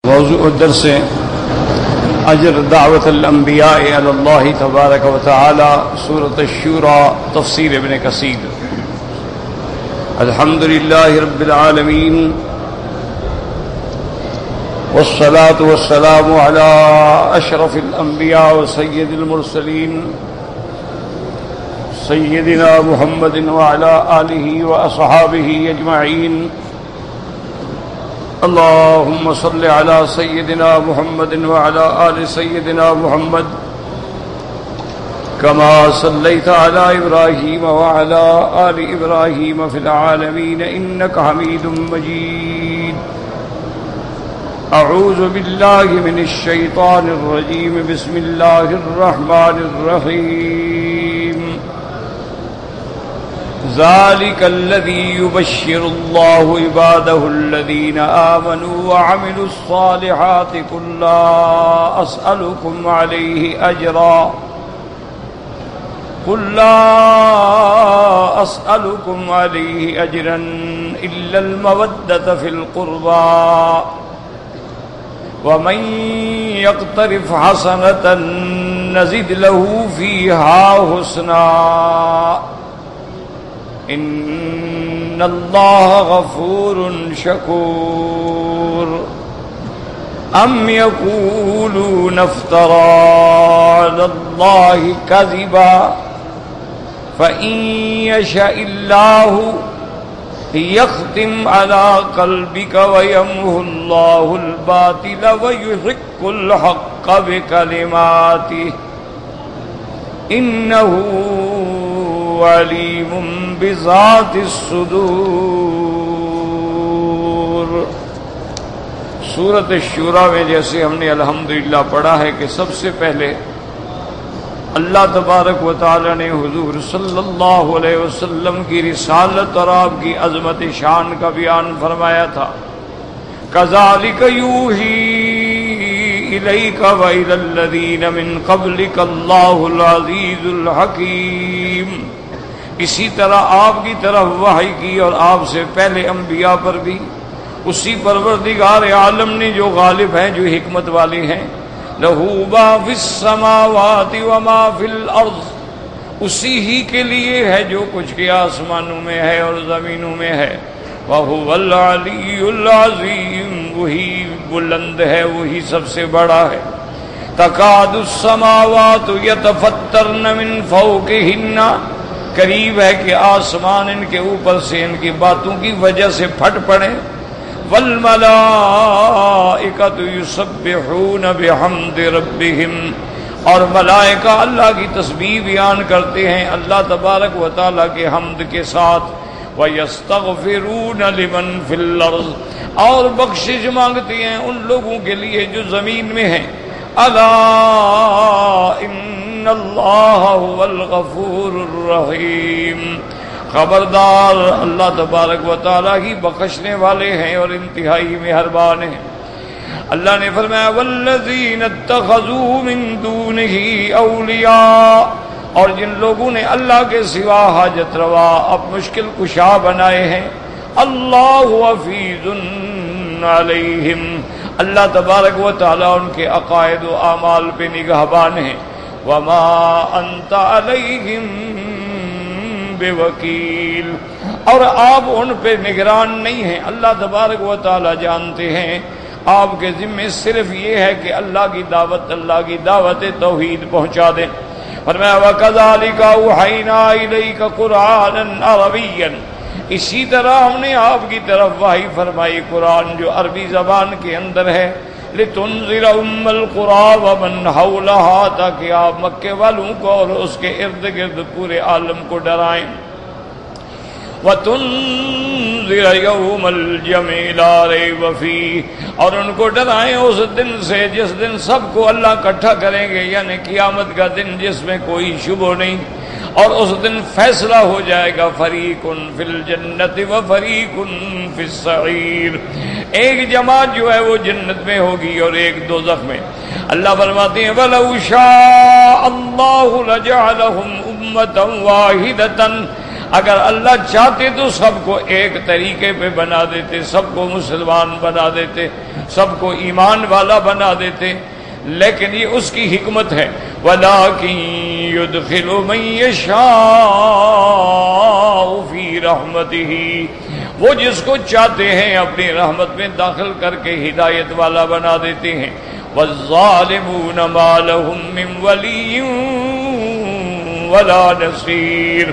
موضوع الدرس أجر دعوة الأنبياء إلى الله تبارك وتعالى، سورة الشورى، تفسير ابن كثير. الحمد لله رب العالمين، والصلاة والسلام على أشرف الأنبياء وسيد المرسلين سيدنا محمد وعلى آله وأصحابه أجمعين. اللهم صل على سيدنا محمد وعلى آل سيدنا محمد كما صليت على إبراهيم وعلى آل إبراهيم في العالمين إنك حميد مجيد. أعوذ بالله من الشيطان الرجيم. بسم الله الرحمن الرحيم. ذلك الذي يبشر الله عباده الذين آمنوا وعملوا الصالحات قل لا أسألكم عليه أجرا إلا المودة في القربى ومن يقترف حسنة نزد له فيها حسنا إن الله غفور شكور. أم يقولون افترى على الله كذبا فإن يشاء الله يختم على قلبك ويمحو الله الباطل ويحق الحق بكلماته إنه علیم بذات الصدور. سورۃ الشورى میں جیسے ہم نے الحمدللہ پڑھا ہے کہ سب سے پہلے اللہ تبارک و تعالی نے حضور صلی اللہ علیہ وسلم کی رسالت اور آپ کی عظمت شان کا بیان فرمایا تھا. کذالک یوحی الیک وإلی الذین من قبلک اللہ العزیز الحکیم. اسی طرح آپ کی طرف وحی کی اور آپ سے پہلے انبیاء پر بھی اسی پروردگار عالم نے جو غالب ہیں، جو حکمت والے ہیں. لہو ما فی السماوات وما فی الارض، اسی ہی کے لیے ہے جو کچھ کے آسمانوں میں ہے اور زمینوں میں ہے. وہو العلی العظیم، وہی بلند ہے، وہی سب سے بڑا ہے. تکاد السماوات یتفطرن من فوقہن، قریب ہے کہ آسمان ان کے اوپر سے ان کی باتوں کی وجہ سے پھٹ پڑے. والملائکۃ یسبحون بحمد ربہم، اور ملائکہ اللہ کی تسبیح بیان کرتے ہیں اللہ تبارک و تعالیٰ کے حمد کے ساتھ. وَيَسْتَغْفِرُونَ لِمَنْ فِي الْأَرْضِ، اور بخشش مانگتے ہیں ان لوگوں کے لیے جو زمین میں ہیں. الا ان اللہ هو الغفور الرحیم، خبردار اللہ تبارک و تعالیٰ ہی بخشنے والے ہیں اور انتہائی مہربان ہیں. اللہ نے فرمایا والذین اتخذوا من دونہ اولیاء، اور جن لوگوں نے اللہ کے سوا حاجت روا اب مشکل کشا بنائے ہیں. اللہ حفیظ علیہم، اللہ تبارک و تعالیٰ ان کے عقائد و اعمال پہ نگہبان ہیں. وما انت علیہم بوکیل، اور آپ ان پہ نگران نہیں ہیں. اللہ تبارک و تعالیٰ جانتے ہیں آپ کے ذمے صرف یہ ہے کہ اللہ کی دعوت توحید پہنچا دیں. فرمایا وَكَذَلِكَ أَوْحَيْنَا إِلَيْكَ قُرْآنًا عَرَبِيًّا، اسی طرح ہم نے آپ کی طرف وحی فرمائی قرآن جو عربی زبان کے اندر ہے. لِتُنذِرَ أُمَّ الْقُرَىٰ وَمَنْ حَوْلَهَا، تاکہ آپ مکے والوں کو اور اس کے ارد گرد پورے عالم کو ڈرائیں. وَتُنذِرَ يَوْمَ الْجَمْعِ لَا رَيْبَ فِيهِ، اور ان کو ڈرائیں اس دن سے جس دن سب کو اللہ اکٹھا کریں گے، یعنی قیامت کا دن جس میں کوئی شبہ نہیں. اور اس دن فیصلہ ہو جائے گا فریق فی الجنت و فریق فی السعیر، ایک جماعت جو ہے وہ جنت میں ہوگی اور ایک دوزخ میں. اللہ فرماتے ہیں وَلَوْ شَاءَ اللَّهُ لَجَعَلَهُمْ أُمَّةً وَاحِدَةً، اگر اللہ چاہتے تو سب کو ایک طریقے پہ بنا دیتے، سب کو مسلمان بنا دیتے، سب کو ایمان والا بنا دیتے، لیکن یہ اس کی حکمت ہے۔ وَلَٰكِن يُدْخِلُ مَن يَشَاءُ فِي رَحْمَتِهِ، وہ جس کو چاہتے ہیں اپنی رحمت میں داخل کر کے ہدایت والا بنا دیتے ہیں۔ وَالظَّالِمُونَ مَا لَهُم مِّن وَلِيٍّ وَلَا نَصِيرٍ،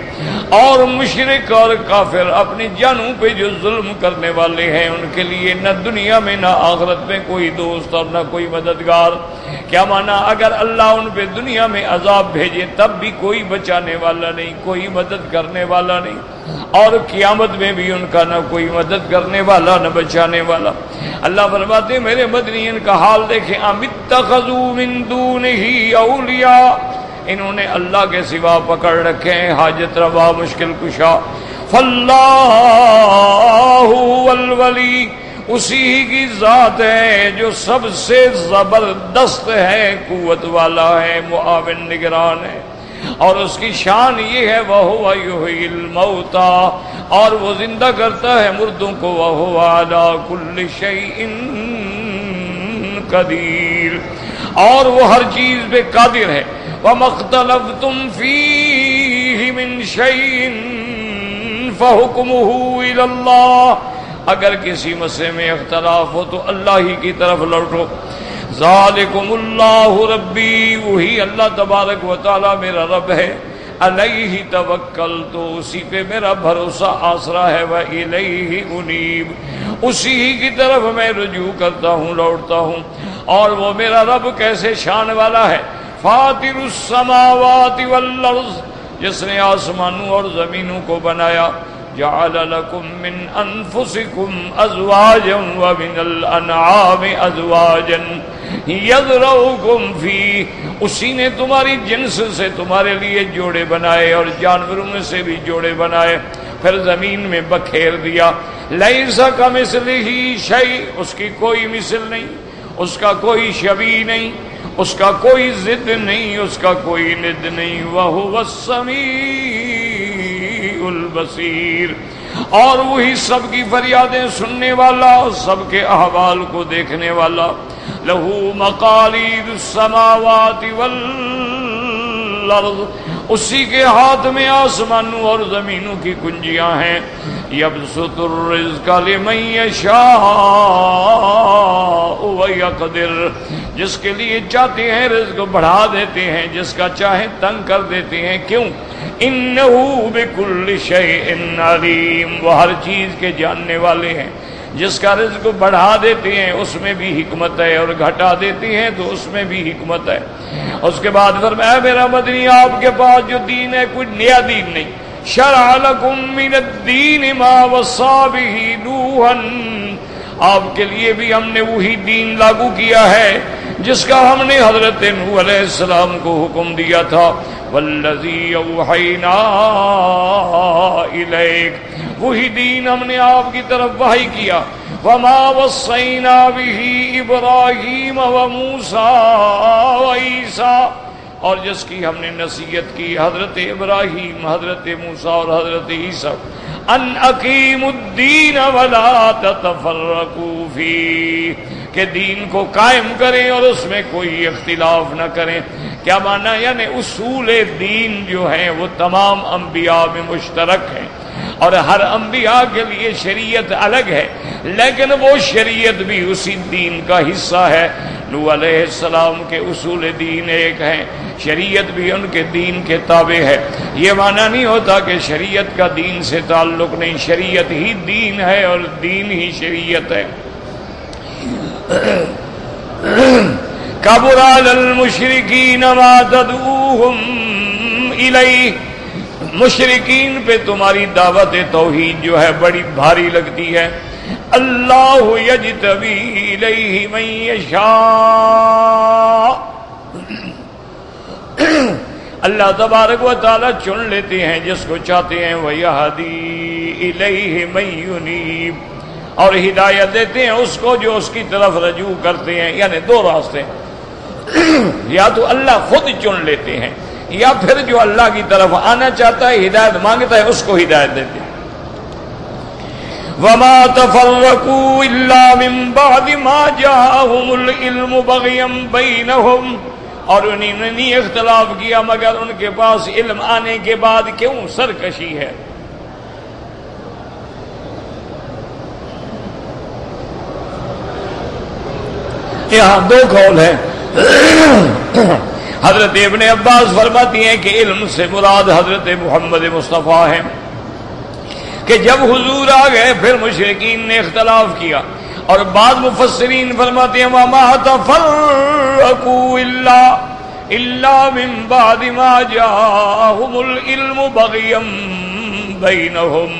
اور مشرک اور کافر اپنی جانوں پہ جو ظلم کرنے والے ہیں ان کے لیے نہ دنیا میں نہ آخرت میں کوئی دوست اور نہ کوئی مددگار۔ کیا مانا؟ اگر اللہ ان پہ دنیا میں عذاب بھیجے تب بھی کوئی بچانے والا نہیں، کوئی مدد کرنے والا نہیں، اور قیامت میں بھی ان کا نہ کوئی مدد کرنے والا نہ بچانے والا۔ اللہ فرماتے ہیں میرے مدنی ان کا حال دیکھیں، ام اتخذوا من دونہ اولیاء، انہوں نے اللہ کے سوا پکڑ رکھے ہیں حاجت روا مشکل کشا۔ فاللہ والولی، اسی کی ذات ہے جو سب سے زبردست ہے، قوت والا ہے، معاون نگران ہے، اور اس کی شان یہ ہے وَهُوَ يُحْيِي الْمَوْتَى، اور وہ زندہ کرتا ہے مردوں کو، وَهُوَ عَلَى كُلِّ شَيْءٍ قَدِيرٌ، اور وہ ہر چیز پہ قادر ہے۔ وَمَا اخْتَلَفْتُمْ فِيهِ مِنْ شَيْءٍ فَحُكْمُهُ إِلَى اللَّهِ، اگر کسی مسئلے میں اختلاف ہو تو اللہ ہی کی طرف لوٹو۔ ذالکم اللہ ربی، وہی اللہ تبارک و تعالی میرا رب ہے، علیہ توکلت، اسی پہ میرا بھروسہ آسرا ہے، وإلیہ انیب، اسی ہی کی طرف میں رجوع کرتا ہوں، لوٹتا ہوں۔ اور وہ میرا رب کیسے شان والا ہے، فاطر السماوات والارض، جس نے آسمانوں اور زمینوں کو بنایا، جعل لکم من انفسکم ازواجا ومن الانعام ازواجا یذرؤکم فی، اسی نے تمہاری جنس سے تمہارے لیے جوڑے بنائے اور جانوروں میں سے بھی جوڑے بنائے، پھر زمین میں بکھیر دیا۔ لیس کمثلہ شیء، اس کی کوئی مثل نہیں، اس کا کوئی شبیہ نہیں، اس کا کوئی ضد نہیں، اس کا کوئی ند نہیں۔ وَهُوَ السَّمِيعُ الْبَصِيرُ، اور وہی سب کی فریادیں سننے والا، سب کے احوال کو دیکھنے والا۔ لَهُ مَقَالِيدُ السَّمَاوَاتِ وَالْأَرْضِ، اسی کے ہاتھ میں آسمانوں اور زمینوں کی کنجیاں ہیں۔ یبسط الرزق لمن یشاء ویقدر، جس کے لیے چاہتے ہیں رزق بڑھا دیتے ہیں، جس کا چاہے تنگ کر دیتے ہیں۔ کیوں؟ انہ بکل شیء علیم، وہ ہر چیز کے جاننے والے ہیں۔ جس کا رزق بڑھا دیتے ہیں اس میں بھی حکمت ہے، اور گھٹا دیتے ہیں تو اس میں بھی حکمت ہے۔ اس کے بعد فرمایا میرا مدنی آپ کے پاس جو دین ہے کوئی نیا دین نہیں۔ شرع لکم من الدین ما وصی بہ نوحا، آپ کے لیے بھی ہم نے وہی دین لاگو کیا ہے جس کا ہم نے حضرت نوح علیہ السلام کو حکم دیا تھا۔ والذی اوحینا الیک، وہی دین ہم نے آپ کی طرف وحی کیا۔ وما وصینا بہ ابراہیم وموسیٰ وعیسیٰ، اور جس کی ہم نے نصیحت کی حضرت ابراہیم، حضرت موسیٰ اور حضرت عیسیٰ، ان اقیموا الدین ولا تتفرقوا فیہ، کہ دین کو قائم کریں اور اس میں کوئی اختلاف نہ کریں۔ کیا مانا؟ یعنی اصول دین جو ہیں وہ تمام انبیاء میں مشترک ہیں، اور ہر انبیاء کے لیے شریعت الگ ہے، لیکن وہ شریعت بھی اسی دین کا حصہ ہے۔ نوح علیہ السلام کے اصول دین ایک ہیں، شریعت بھی ان کے دین کے تابع ہے۔ یہ معنی نہیں ہوتا کہ شریعت کا دین سے تعلق نہیں، شریعت ہی دین ہے اور دین ہی شریعت ہے۔ کبر علی المشرکین ما تدعوہم الیہ، مشرکین پہ تمہاری دعوت توحید جو ہے بڑی بھاری لگتی ہے۔ اللہ یجتبی الیہ من یشاء، اللہ تبارک و تعالی چن لیتے ہیں جس کو چاہتے ہیں، ویہدی الیہ من ینیب، اور ہدایت دیتے ہیں اس کو جو اس کی طرف رجوع کرتے ہیں۔ یعنی دو راستے، یا تو اللہ خود چن لیتے ہیں یا پھر جو اللہ کی طرف آنا چاہتا ہے ہدایت مانگتا ہے اس کو ہدایت دیتے ہیں۔ وما تفرقوا الا من بعد ما جاءهم العلم بغيا بينهم، اور انہوں نے نہیں اختلاف کیا مگر ان کے پاس علم آنے کے بعد۔ کیوں؟ سرکشی ہے۔ یہاں دو قول ہیں۔ حضرت ابن عباس فرماتی ہیں کہ علم سے مراد حضرت محمد مصطفیٰ ہیں کہ جب حضور آ گئے پھر مشرکین نے اختلاف کیا، اور بعض مفسرین فرماتے ہیں وما تفرقوا الا من بعد ما جاءهم العلم بغيا بينهم،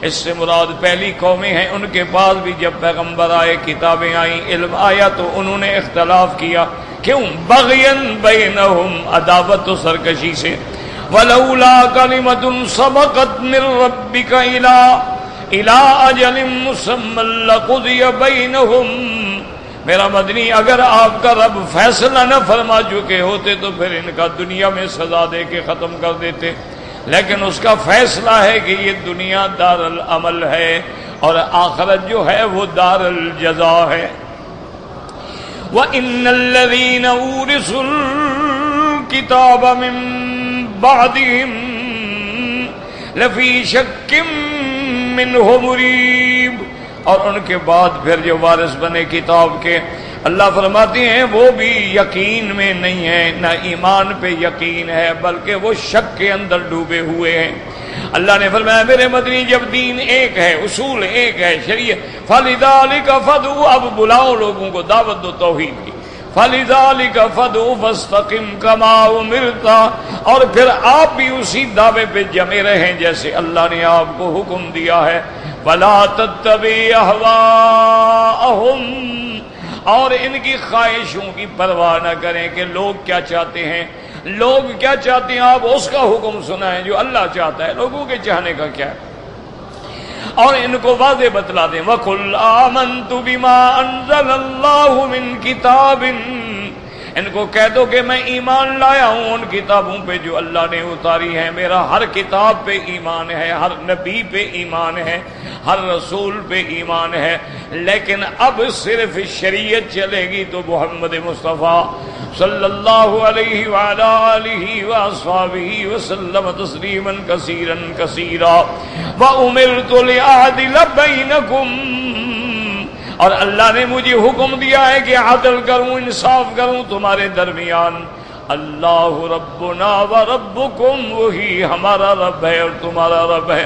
اس سے مراد پہلی قومیں ہیں، ان کے پاس بھی جب پیغمبر آئے، کتابیں آئیں، علم آیا تو انہوں نے اختلاف کیا۔ کیوں؟ بغيا بينهم، عداوت و سرکشی سے۔ ولولا كلمة سبقت من ربك إلى أجل مسمى لقضي بينهم، میرا مدنی اگر آپ کا رب فیصلہ نہ فرما چکے ہوتے تو پھر ان کا دنیا میں سزا دے کے ختم کر دیتے، لیکن اس کا فیصلہ ہے کہ یہ دنیا دار العمل ہے اور آخرت جو ہے وہ دار الجزا ہے۔ وَإِنَّ الَّذِينَ أُورِثُوا الْكِتَابَ مِن بعدهم لفی شک منہ مریب، اور ان کے بعد پھر جو وارث بنے کتاب کے، اللہ فرماتے ہیں وہ بھی یقین میں نہیں ہے، نہ ایمان پہ یقین ہے بلکہ وہ شک کے اندر ڈوبے ہوئے ہیں۔ اللہ نے فرمایا میرے مدنی جب دین ایک ہے، اصول ایک ہے، شریعت، فَلِذَلِكَ فَادْعُ، اب بلاؤ لوگوں کو، دعوت دو توحید کی، فَلِذَلِكَ فَادْعُ فَاسْتَقِمْ كَمَا أُمِرْتَ، اور پھر آپ بھی اسی دعوے پہ جمے رہیں جیسے اللہ نے آپ کو حکم دیا ہے۔ وَلَا تَتَّبِعْ أَهْوَاءَهُمْ، اور ان کی خواہشوں کی پرواہ نہ کریں کہ لوگ کیا چاہتے ہیں، لوگ کیا چاہتے ہیں، آپ اس کا حکم سنائیں جو اللہ چاہتا ہے، لوگوں کے چاہنے کا کیا ہے۔ اور ان کو واضح بتلا دیں وَقُلْ آمَنْتُ بِمَا أَنزَلَ اللَّهُ مِنْ كِتَابٍ، ان کو کہہ دو کہ میں ایمان لایا ہوں ان کتابوں پہ جو اللہ نے اتاری ہیں، میرا ہر کتاب پہ ایمان ہے، ہر نبی پہ ایمان ہے، ہر رسول پہ ایمان ہے، لیکن اب صرف شریعت چلے گی تو محمد مصطفیٰ صلی اللہ علیہ وعلا آلہ واصحابہ وسلم تسلیما کثیرا کثیرا۔ وَأُمِرْتُ لِأَعْدِلَ بَيْنَكُمْ، اور اللہ نے مجھے حکم دیا ہے کہ عدل کروں، انصاف کروں تمہارے درمیان۔ اللہ ربنا و ربکم، وہی ہمارا رب ہے اور تمہارا رب ہے۔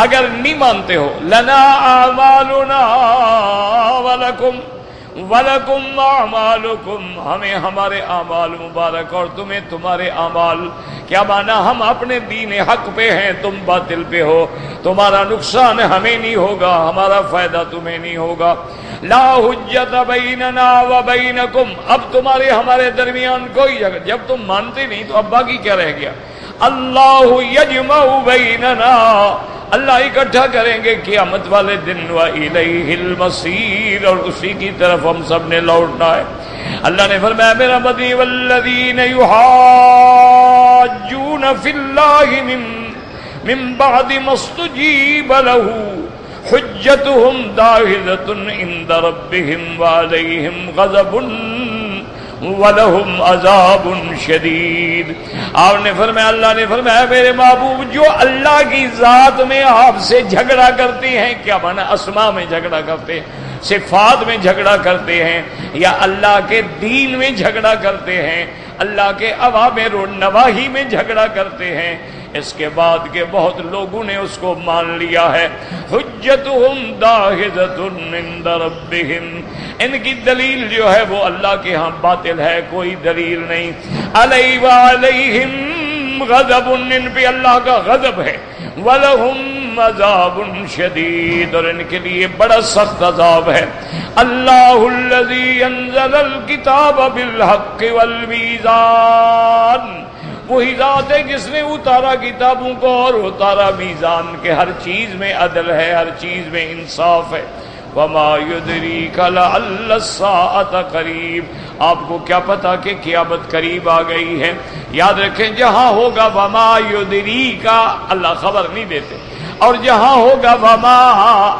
اگر نہیں مانتے ہو، لنا اعمالنا ولکم وَلَكُمْ أَعْمَالُكُمْ، ہمیں ہمارے اعمال مبارک اور تمہیں تمہارے اعمال۔ کیا مانا؟ ہم اپنے دین حق پہ ہیں، تم باطل پہ ہو، تمہارا نقصان ہمیں نہیں ہوگا، ہمارا فائدہ تمہیں نہیں ہوگا۔ لا حجت بیننا وبینکم، اب تمہارے ہمارے درمیان کوئی جگہ، جب تم مانتے نہیں تو اب باقی کیا رہ گیا؟ اللہ یجمع بیننا، اللہ اکٹھا کریں گے قیامت والے دن، وَإِلَيْهِ الْمَصِيرُ، اور اسی کی طرف ہم سب نے لوٹنا ہے۔ اللہ نے فرمایا میرا مدنی وَالَّذِينَ يُحَاجُّونَ فِي اللَّهِ مِن بَعْدِ مَا اسْتُجِيبَ لَهُ حُجَّتُهُمْ دَاحِضَةٌ عِندَ رَبِّهِمْ وَعَلَيْهِمْ غَضَبٌ وَلَهُمْ عَذَابٌ شَدِيدٌ۔ آپ نے فرمایا، اللہ نے فرمایا میرے محبوب جو اللہ کی ذات میں آپ سے جھگڑا کرتے ہیں، کیا مانا؟ اسماء میں جھگڑا کرتے ہیں، صفات میں جھگڑا کرتے ہیں، یا اللہ کے دین میں جھگڑا کرتے ہیں، اللہ کے اوامر و نواہی میں جھگڑا کرتے ہیں، اس کے بعد کے بہت لوگوں نے اس کو مان لیا ہے۔ حجتہم داحضۃ عند ربہم، ان کی دلیل جو ہے وہ اللہ کے ہاں باطل ہے، کوئی دلیل نہیں۔ علیہ وعلیہم غضب، ان پہ اللہ کا غضب ہے۔ وَلَهُمْ عَذَابٌ شَدِيدٌ، اور ان کے لیے بڑا سخت عذاب ہے۔ اللہ الذی انزل الکتاب بالحق والمیزان، وہی ذات ہے جس نے اتارا کتابوں کو اور اتارا میزان، کے ہر چیز میں عدل ہے، ہر چیز میں انصاف ہے۔ وما يدريك لعل الساعة قریب، آپ کو کیا پتا کہ قیامت قریب آ گئی ہے۔ یاد رکھیں جہاں ہوگا وما يدريك اللہ خبر نہیں دیتے، اور جہاں ہوگا وما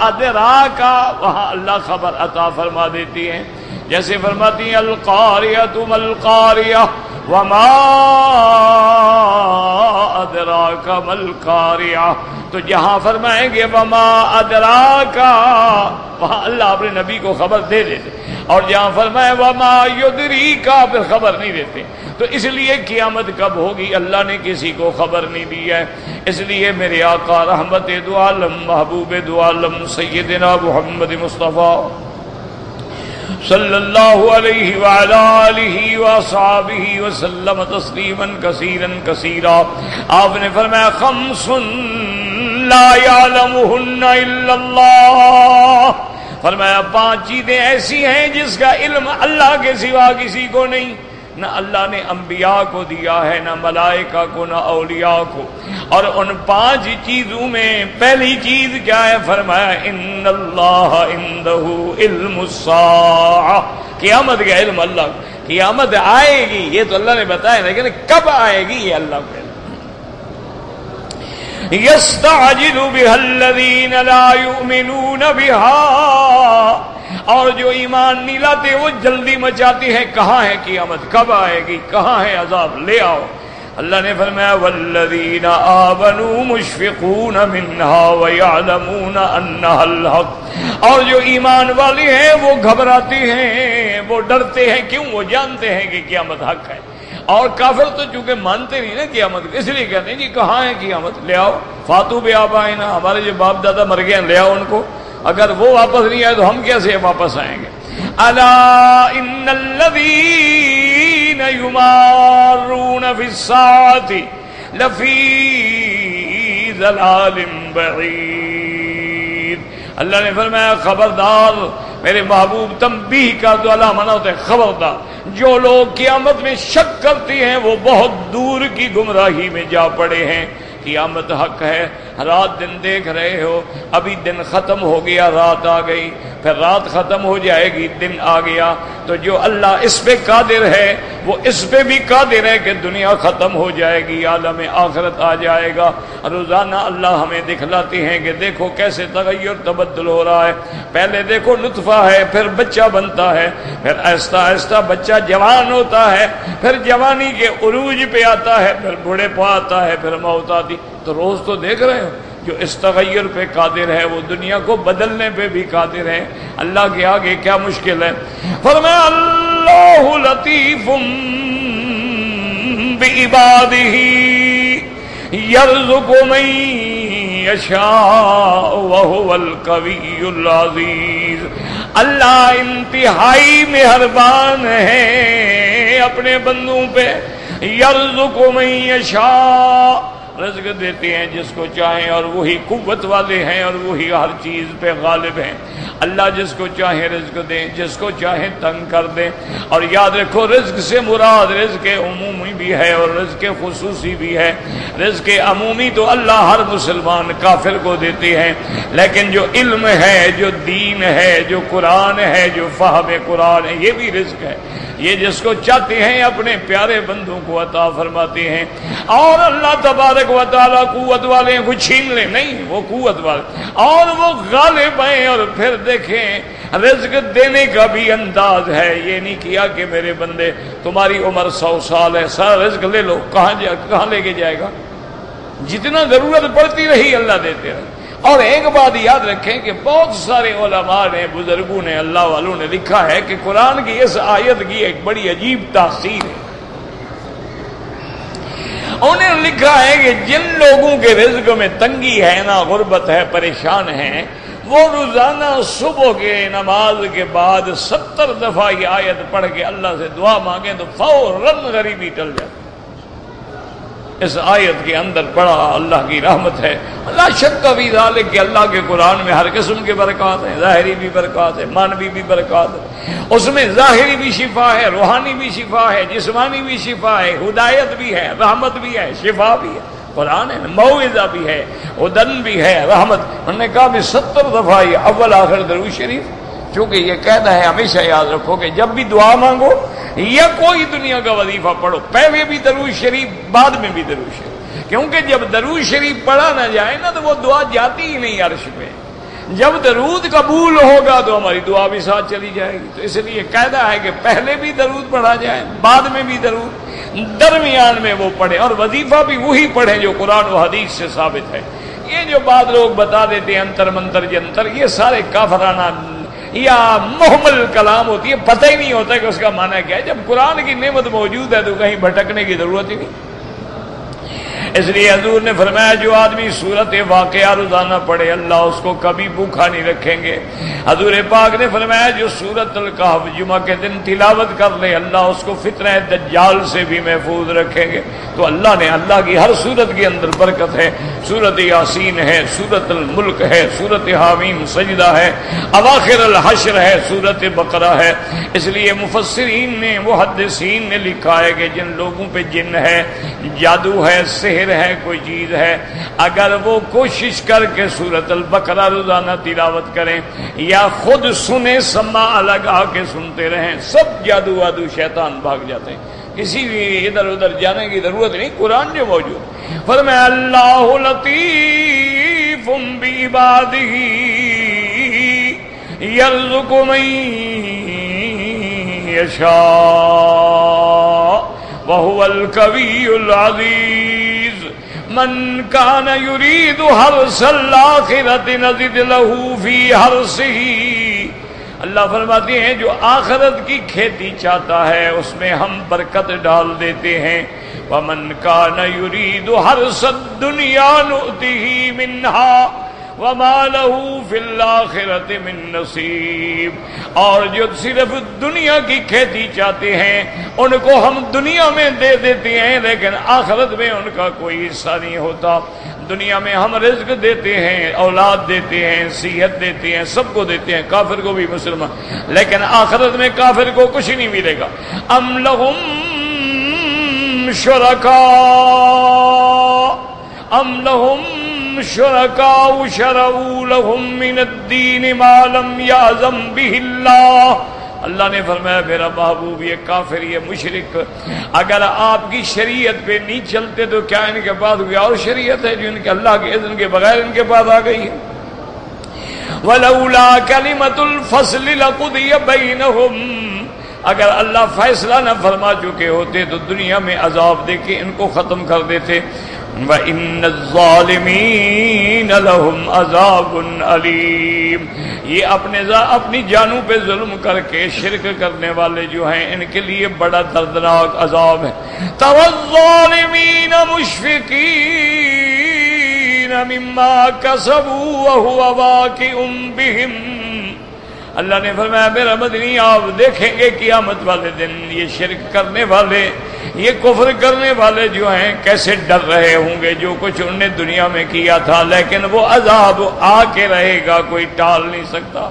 ادراک وہاں اللہ خبر عطا فرما دیتی ہیں۔ جیسے فرماتی ہیں القاریۃ ما القاریۃ وما ادراک ما القاریۃ، تو جہاں فرمائیں گے وما ادراک وہاں اللہ اپنے نبی کو خبر دے دیتے، اور جہاں فرمائے وما یدریک پھر خبر نہیں دیتے۔ تو اس لیے قیامت کب ہوگی اللہ نے کسی کو خبر نہیں دی ہے۔ اس لیے میرے آقا رحمت دو عالم محبوب دو عالم سیدنا محمد مصطفیٰ صلی اللہ علیہ وعلی آلہ وصحبہ وسلم تسلیما کثیرا کثیرا، آپ نے فرمایا خمس لا یعلمہن الا اللہ، فرمایا 5 چیزیں ایسی ہیں جس کا علم اللہ کے سوا کسی کو نہیں، نہ اللہ نے انبیاء کو دیا ہے، نہ ملائکہ کو، نہ اولیاء کو۔ اور ان 5 چیزوں میں پہلی چیز کیا ہے؟ فرمایا ان اللہ عندہ علم الساعہ، قیامت کا علم اللہ، قیامت آئے گی یہ تو اللہ نے بتایا، لیکن کب آئے گی یہ اللہ کو علم۔ یستعجل بها الذین لا یؤمنون بها، اور جو ایمان نہیں لاتے وہ جلدی مچاتی ہے، کہاں ہے قیامت، کب آئے گی، کہاں ہے عذاب، لے آؤ۔ اللہ نے فرمایا والذین آمنوا مشفقون منها ویعلمون انها الحق، اور جو ایمان والے ہیں وہ گھبراتے ہیں، وہ ڈرتے ہیں، کیوں؟ وہ جانتے ہیں کہ قیامت حق ہے۔ اور کافر تو چونکہ مانتے نہیں نا قیامت، اس لیے کہتے ہیں جی کہاں ہے قیامت، لے آؤ، فاتو بآبائنا، ہمارے جو باپ دادا مر گئے لے آؤ ان کو، اگر وہ واپس نہیں آئے تو ہم کیسے واپس آئیں گے۔ الا ان الذین یمارون فی الساعۃ لفی ضلال بعید، اللہ نے فرمایا خبردار، میرے محبوب تنبیہ کا تو علامہ ہوتا ہے خبردار، جو لوگ قیامت میں شک کرتے ہیں وہ بہت دور کی گمراہی میں جا پڑے ہیں۔ قیامت حق ہے، رات دن دیکھ رہے ہو، ابھی دن ختم ہو گیا رات آ گئی، پھر رات ختم ہو جائے گی دن آ گیا، تو جو اللہ اس پہ قادر ہے وہ اس پہ بھی قادر ہے کہ دنیا ختم ہو جائے گی، عالم آخرت آ جائے گا۔ روزانہ اللہ ہمیں دکھلاتے ہیں کہ دیکھو کیسے تغیر تبدل ہو رہا ہے، پہلے دیکھو نطفہ ہے، پھر بچہ بنتا ہے، پھر آہستہ آہستہ بچہ جوان ہوتا ہے، پھر جوانی کے عروج پہ آتا ہے، پھر بوڑھے پہ آتا ہے، پھر موت آتی۔ تو روز تو دیکھ رہے ہو جو اس تغیر پہ قادر ہے وہ دنیا کو بدلنے پہ بھی قادر ہے، اللہ کے آگے کیا مشکل ہے۔ فرمایا اللہ لطیف بعبادہ یرزق من یشاء وہو القوی العزیز، اللہ انتہائی مہربان ہے اپنے بندوں پہ، یرزق من یشاء، رزق دیتے ہیں جس کو چاہیں، اور وہی قوت والے ہیں اور وہی ہر چیز پہ غالب ہیں۔ اللہ جس کو چاہے رزق دیں، جس کو چاہے تنگ کر دیں۔ اور یاد رکھو رزق سے مراد رزق عمومی بھی ہے اور رزق خصوصی بھی ہے۔ رزق عمومی تو اللہ ہر مسلمان کافر کو دیتے ہیں، لیکن جو علم ہے، جو دین ہے، جو قرآن ہے، جو فہم قرآن ہے، یہ بھی رزق ہے، یہ جس کو چاہتے ہیں اپنے پیارے بندوں کو عطا فرماتے ہیں۔ اور اللہ تبارک و تعالیٰ قوت والے ہیں، کوئی چھین لے نہیں، وہ قوت والے اور وہ غالب ہیں۔ اور پھر دیکھیں رزق دینے کا بھی انداز ہے، یہ نہیں کیا کہ میرے بندے تمہاری عمر 100 سال ہے، سارا رزق لے لو، کہاں لے کے جائے گا؟ جتنا ضرورت پڑتی رہی اللہ دیتے رہے۔ اور ایک بات یاد رکھیں کہ بہت سارے علماء نے، بزرگوں نے، اللہ والوں نے لکھا ہے کہ قرآن کی اس آیت کی ایک بڑی عجیب تاثیر ہے۔ انہوں نے لکھا ہے کہ جن لوگوں کے رزق میں تنگی ہے نا، غربت ہے، پریشان ہیں، وہ روزانہ صبح کے نماز کے بعد 70 دفعہ یہ آیت پڑھ کے اللہ سے دعا مانگیں تو فوراً غریبی ٹل جاتی۔ اس آیت کے اندر بڑا اللہ کی رحمت ہے۔ اللہ شک کا بھی ذالک کہ اللہ کے قرآن میں ہر قسم کے برکات ہیں، ظاہری بھی برکات ہے، مانوی بھی برکات ہے۔ اس میں ظاہری بھی شفا ہے، روحانی بھی شفا ہے، جسمانی بھی شفا ہے، ہدایت بھی ہے، رحمت بھی ہے، شفا بھی ہے، قرآن ہے، موعظہ بھی ہے، ہدن بھی ہے، رحمت. انہوں نے کہا بھی 70 دفعہ یہ اول آخر درود شریف، چونکہ یہ قاعدہ ہے ہمیشہ یاد رکھو کہ جب بھی دعا مانگو یا کوئی دنیا کا وظیفہ پڑھو، پہلے بھی درود شریف بعد میں بھی درود شریف، کیونکہ جب درود شریف پڑھا نہ جائے نا تو وہ دعا جاتی ہی نہیں عرش پہ. جب درود قبول ہوگا تو ہماری دعا بھی ساتھ چلی جائے گی. تو اس لیے قاعدہ ہے کہ پہلے بھی درود پڑھا جائے، بعد میں بھی درود، درمیان میں وہ پڑھے، اور وظیفہ بھی وہی پڑھیں جو قرآن و حدیث سے ثابت ہے. یہ جو بعض لوگ بتا دیتے ہیں انتر منتر جنتر، یہ سارے کافرانہ یا محمل کلام ہوتی ہے، پتہ ہی نہیں ہوتا کہ اس کا معنی کیا ہے. جب قرآن کی نعمت موجود ہے تو کہیں بھٹکنے کی ضرورت ہی نہیں. اس لیے حضور نے فرمایا جو آدمی سورت واقعہ روزانہ پڑھے اللہ اس کو کبھی بھوکا نہیں رکھیں گے. حضور پاک نے فرمایا جو سورت الکہف جمعہ کے دن تلاوت کر لے اللہ اس کو فتنہ دجال سے بھی محفوظ رکھیں گے. تو اللہ نے، اللہ کی ہر سورت کے اندر برکت ہے. سورت یاسین ہے، سورت الملک ہے، سورت حامیم سجدہ ہے، اواخر الحشر ہے، سورت بقرہ ہے. اس لیے مفسرین نے، محدثین نے لکھا ہے کہ جن لوگوں پہ جن ہے، جادو ہے، سحر ہے، کوئی چیز ہے، اگر وہ کوشش کر کے سورت البقرہ روزانہ تلاوت کریں یا خود سنیں، سماع لگا کے سنتے رہیں، سب جادو وادو شیطان بھاگ جاتے ہیں. کسی بھی ادھر ادھر جانے کی ضرورت نہیں. قرآن جو موجود فرمایا اللہ لطیف بعبادہ یرزق من یشاء وهو القوی العزیز من کان یرید حرث الآخرۃ نزد له فی حرثہ. اللہ فرماتے ہیں جو آخرت کی کھیتی چاہتا ہے اس میں ہم برکت ڈال دیتے ہیں. ومن کان یرید حرث الدنیا نؤتہ منہا وما له فی الآخرۃ من نصیب. اور جو صرف دنیا کی کھیتی چاہتے ہیں ان کو ہم دنیا میں دے دیتے ہیں لیکن آخرت میں ان کا کوئی حصہ نہیں ہوتا. دنیا میں ہم رزق دیتے ہیں، اولاد دیتے ہیں، صحت دیتے ہیں، سب کو دیتے ہیں، کافر کو بھی مسلمان، لیکن آخرت میں کافر کو کچھ نہیں ملے گا. ام لہم شرکاء ام لہم شرکاء شرعوا لہم من الدین ما لم یأذن بہ اللہ. اللہ نے فرمایا میرا محبوب یہ کافر، یہ مشرک اگر آپ کی شریعت پہ نہیں چلتے تو کیا ان کے پاس کوئی اور شریعت ہے جو ان کے اللہ کے اذن کے بغیر ان کے پاس آ گئی ہے. وَلَوْلَا كَلِمَةُ الْفَصْلِ لَقُضِيَ بَيْنَهُمْ. اگر اللہ فیصلہ نہ فرما چکے ہوتے تو دنیا میں عذاب دے کے ان کو ختم کر دیتے. وَإِنَّ الظَّالِمِينَ لَهُمْ عَذَابٌ أَلِيمٌ. یہ اپنی جانوں پہ ظلم کر کے شرک کرنے والے جو ہیں ان کے لیے بڑا دردناک عذاب ہے. تَرَى الظَّالِمِينَ مُشْفِقِينَ مِمَّا كَسَبُوا وَهُوَ وَاقِعٌ بِهِمْ. اللہ نے فرمایا میرا مدنی آپ دیکھیں گے قیامت والے دن یہ شرک کرنے والے، یہ کفر کرنے والے جو ہیں کیسے ڈر رہے ہوں گے جو کچھ انہوں نے دنیا میں کیا تھا، لیکن وہ عذاب آ کے رہے گا، کوئی ٹال نہیں سکتا.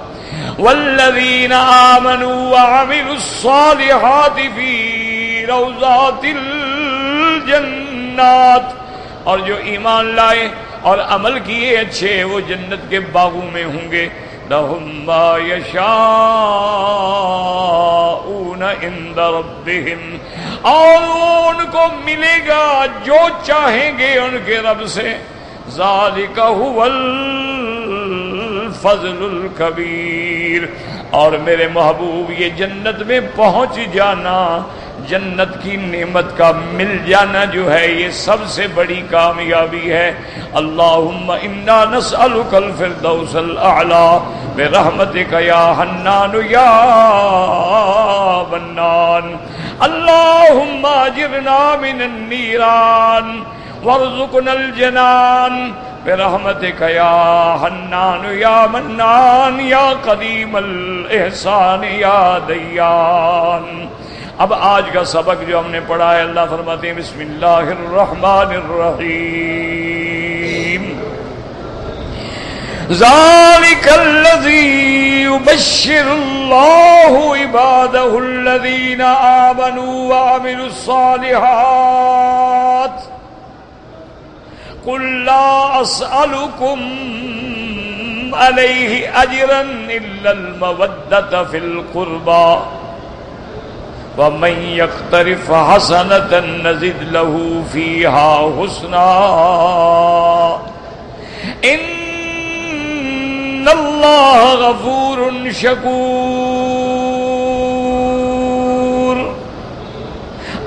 والذین آمنوا وعملوا الصالحات فی روضات الجنات. اور جو ایمان لائے اور عمل کیے اچھے وہ جنت کے باغوں میں ہوں گے. لَهُمْ مَا يَشَاءُونَ عِندَ رَبِّهِمْ. اور ان کو ملے گا جو چاہیں گے ان کے رب سے. ذَلِكَ هُوَ الْفَضْلُ الْكَبِيرُ. اور میرے محبوب یہ جنت میں پہنچ جانا، جنت کی نعمت کا مل جانا جو ہے یہ سب سے بڑی کامیابی ہے. اللہم انا نسألک الفردوس الاعلی برحمتک یا حنان یا منان. اللہم اجرنا من النیران وارزقنا الجنان برحمتک یا حنان یا منان یا قدیم الاحسان یا دیان. اب آج کا سبق جو ہم نے پڑھا ہے اللہ فرماتے ہیں بسم اللہ الرحمن الرحیم. ذالک الذی یبشر اللہ عبادہ الذین آمنوا وعملوا الصالحات قل لا اسألكم علیہ اجرا الا المودۃ فی القربى ومن یقترف حسنۃ نزد له فیہا حسنا ان اللہ غفور شکور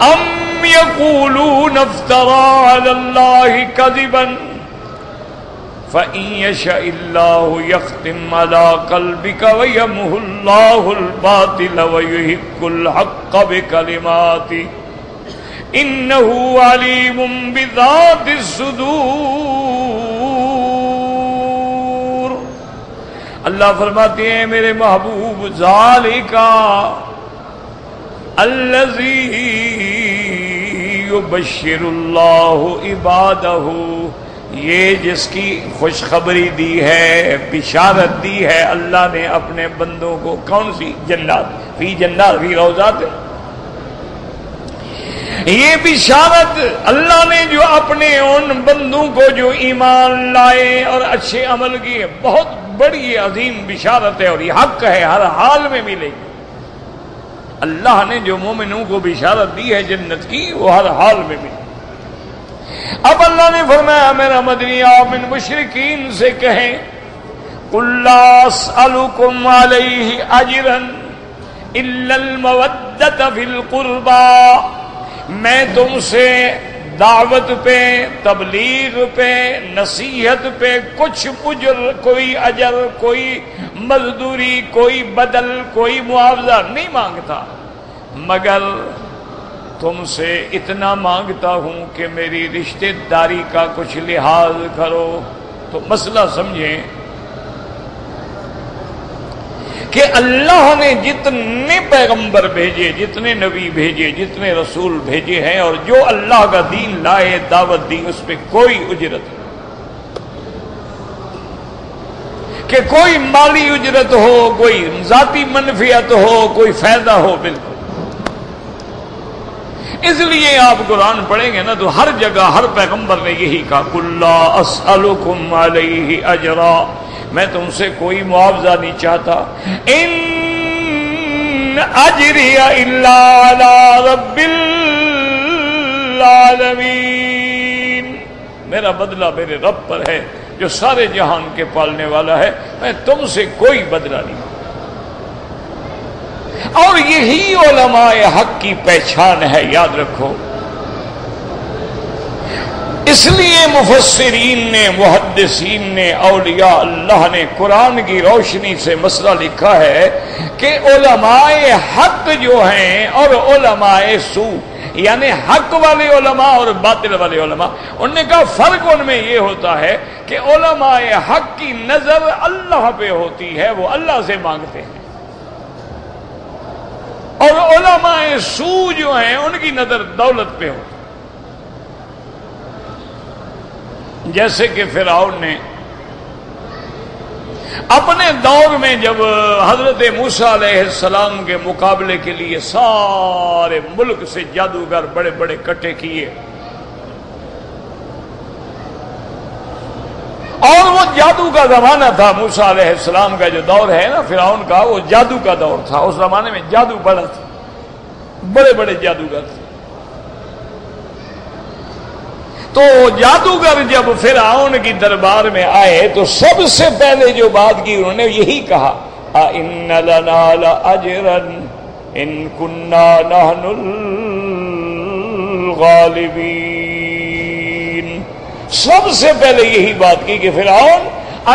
ام یقولون افترى علی اللہ کذبا فَإِن يَشَإِ اللَّهُ يَخْتِمْ عَلَى قَلْبِكَ وَيَمْحُ اللَّهُ الْبَاطِلَ وَيُحِقُّ الْحَقَّ بِكَلِمَاتِهِ إِنَّهُ عَلِيمٌ بِذَاتِ الصُّدُورِ۔ اللہ فرماتے ہیں میرے محبوب ذَلِكَ الَّذِي يُبَشِّرُ اللَّهُ عِبَادَهُ، یہ جس کی خوشخبری دی ہے، بشارت دی ہے اللہ نے اپنے بندوں کو، کون سی؟ جنات، فی جنات فی روضات، یہ بشارت اللہ نے جو اپنے ان بندوں کو جو ایمان لائے اور اچھے عمل کیے، بہت بڑی عظیم بشارت ہے اور یہ حق ہے، ہر حال میں ملے گی۔ اللہ نے جو مومنوں کو بشارت دی ہے جنت کی، وہ ہر حال میں ملے گی۔ اب اللہ نے فرمایا میرا مدنی آپ ان مشرکین سے کہیں قل لا اسألکم علیہ اجرا الا المودۃ فی القربى، میں تم سے دعوت پہ، تبلیغ پہ، نصیحت پہ کچھ اجر، کوئی اجر، کوئی مزدوری، کوئی بدل، کوئی معاوضہ نہیں مانگتا، مگر تم سے اتنا مانگتا ہوں کہ میری رشتہ داری کا کچھ لحاظ کرو۔ تو مسئلہ سمجھیں کہ اللہ نے جتنے پیغمبر بھیجے، جتنے نبی بھیجے، جتنے رسول بھیجے ہیں اور جو اللہ کا دین لائے، دعوت دی، اس پہ کوئی اجرت نہیں، کہ کوئی مالی اجرت ہو، کوئی ذاتی منفعت ہو، کوئی فائدہ ہو، بالکل۔ اس لیے آپ قرآن پڑھیں گے نا تو ہر جگہ ہر پیغمبر نے یہی کہا قل لا اسألکم علیہ اجرا، میں تم سے کوئی معاوضہ نہیں چاہتا، ان اجری الا علی رب العالمین، میرا بدلہ میرے رب پر ہے جو سارے جہان کے پالنے والا ہے، میں تم سے کوئی بدلہ نہیں۔ اور یہی علماء حق کی پہچان ہے، یاد رکھو۔ اس لیے مفسرین نے، محدثین نے، اولیاء اللہ نے قرآن کی روشنی سے مسئلہ لکھا ہے کہ علماء حق جو ہیں اور علماء سو، یعنی حق والے علماء اور باطل والے علماء، انہوں نے کہا فرق ان میں یہ ہوتا ہے کہ علماء حق کی نظر اللہ پہ ہوتی ہے، وہ اللہ سے مانگتے ہیں، اور علماء سو جو ہیں ان کی نظر دولت پہ ہو۔ جیسے کہ فرعون نے اپنے دور میں جب حضرت موسیٰ علیہ السلام کے مقابلے کے لیے سارے ملک سے جادوگر بڑے بڑے اکٹھے کیے، اور وہ جادو کا زمانہ تھا، موسیٰ علیہ السلام کا جو دور ہے نا فرعون کا، وہ جادو کا دور تھا، اس زمانے میں جادو بڑا تھا، بڑے بڑے جادوگر تھے۔ تو جادوگر جب فرعون کی دربار میں آئے تو سب سے پہلے جو بات کی انہوں نے یہی کہا اِنَّ لَنَا لَأَجْرًا إِن كُنَّا نَحْنُ الْغَالِبِينَ، سب سے پہلے یہی بات کی کہ فرعون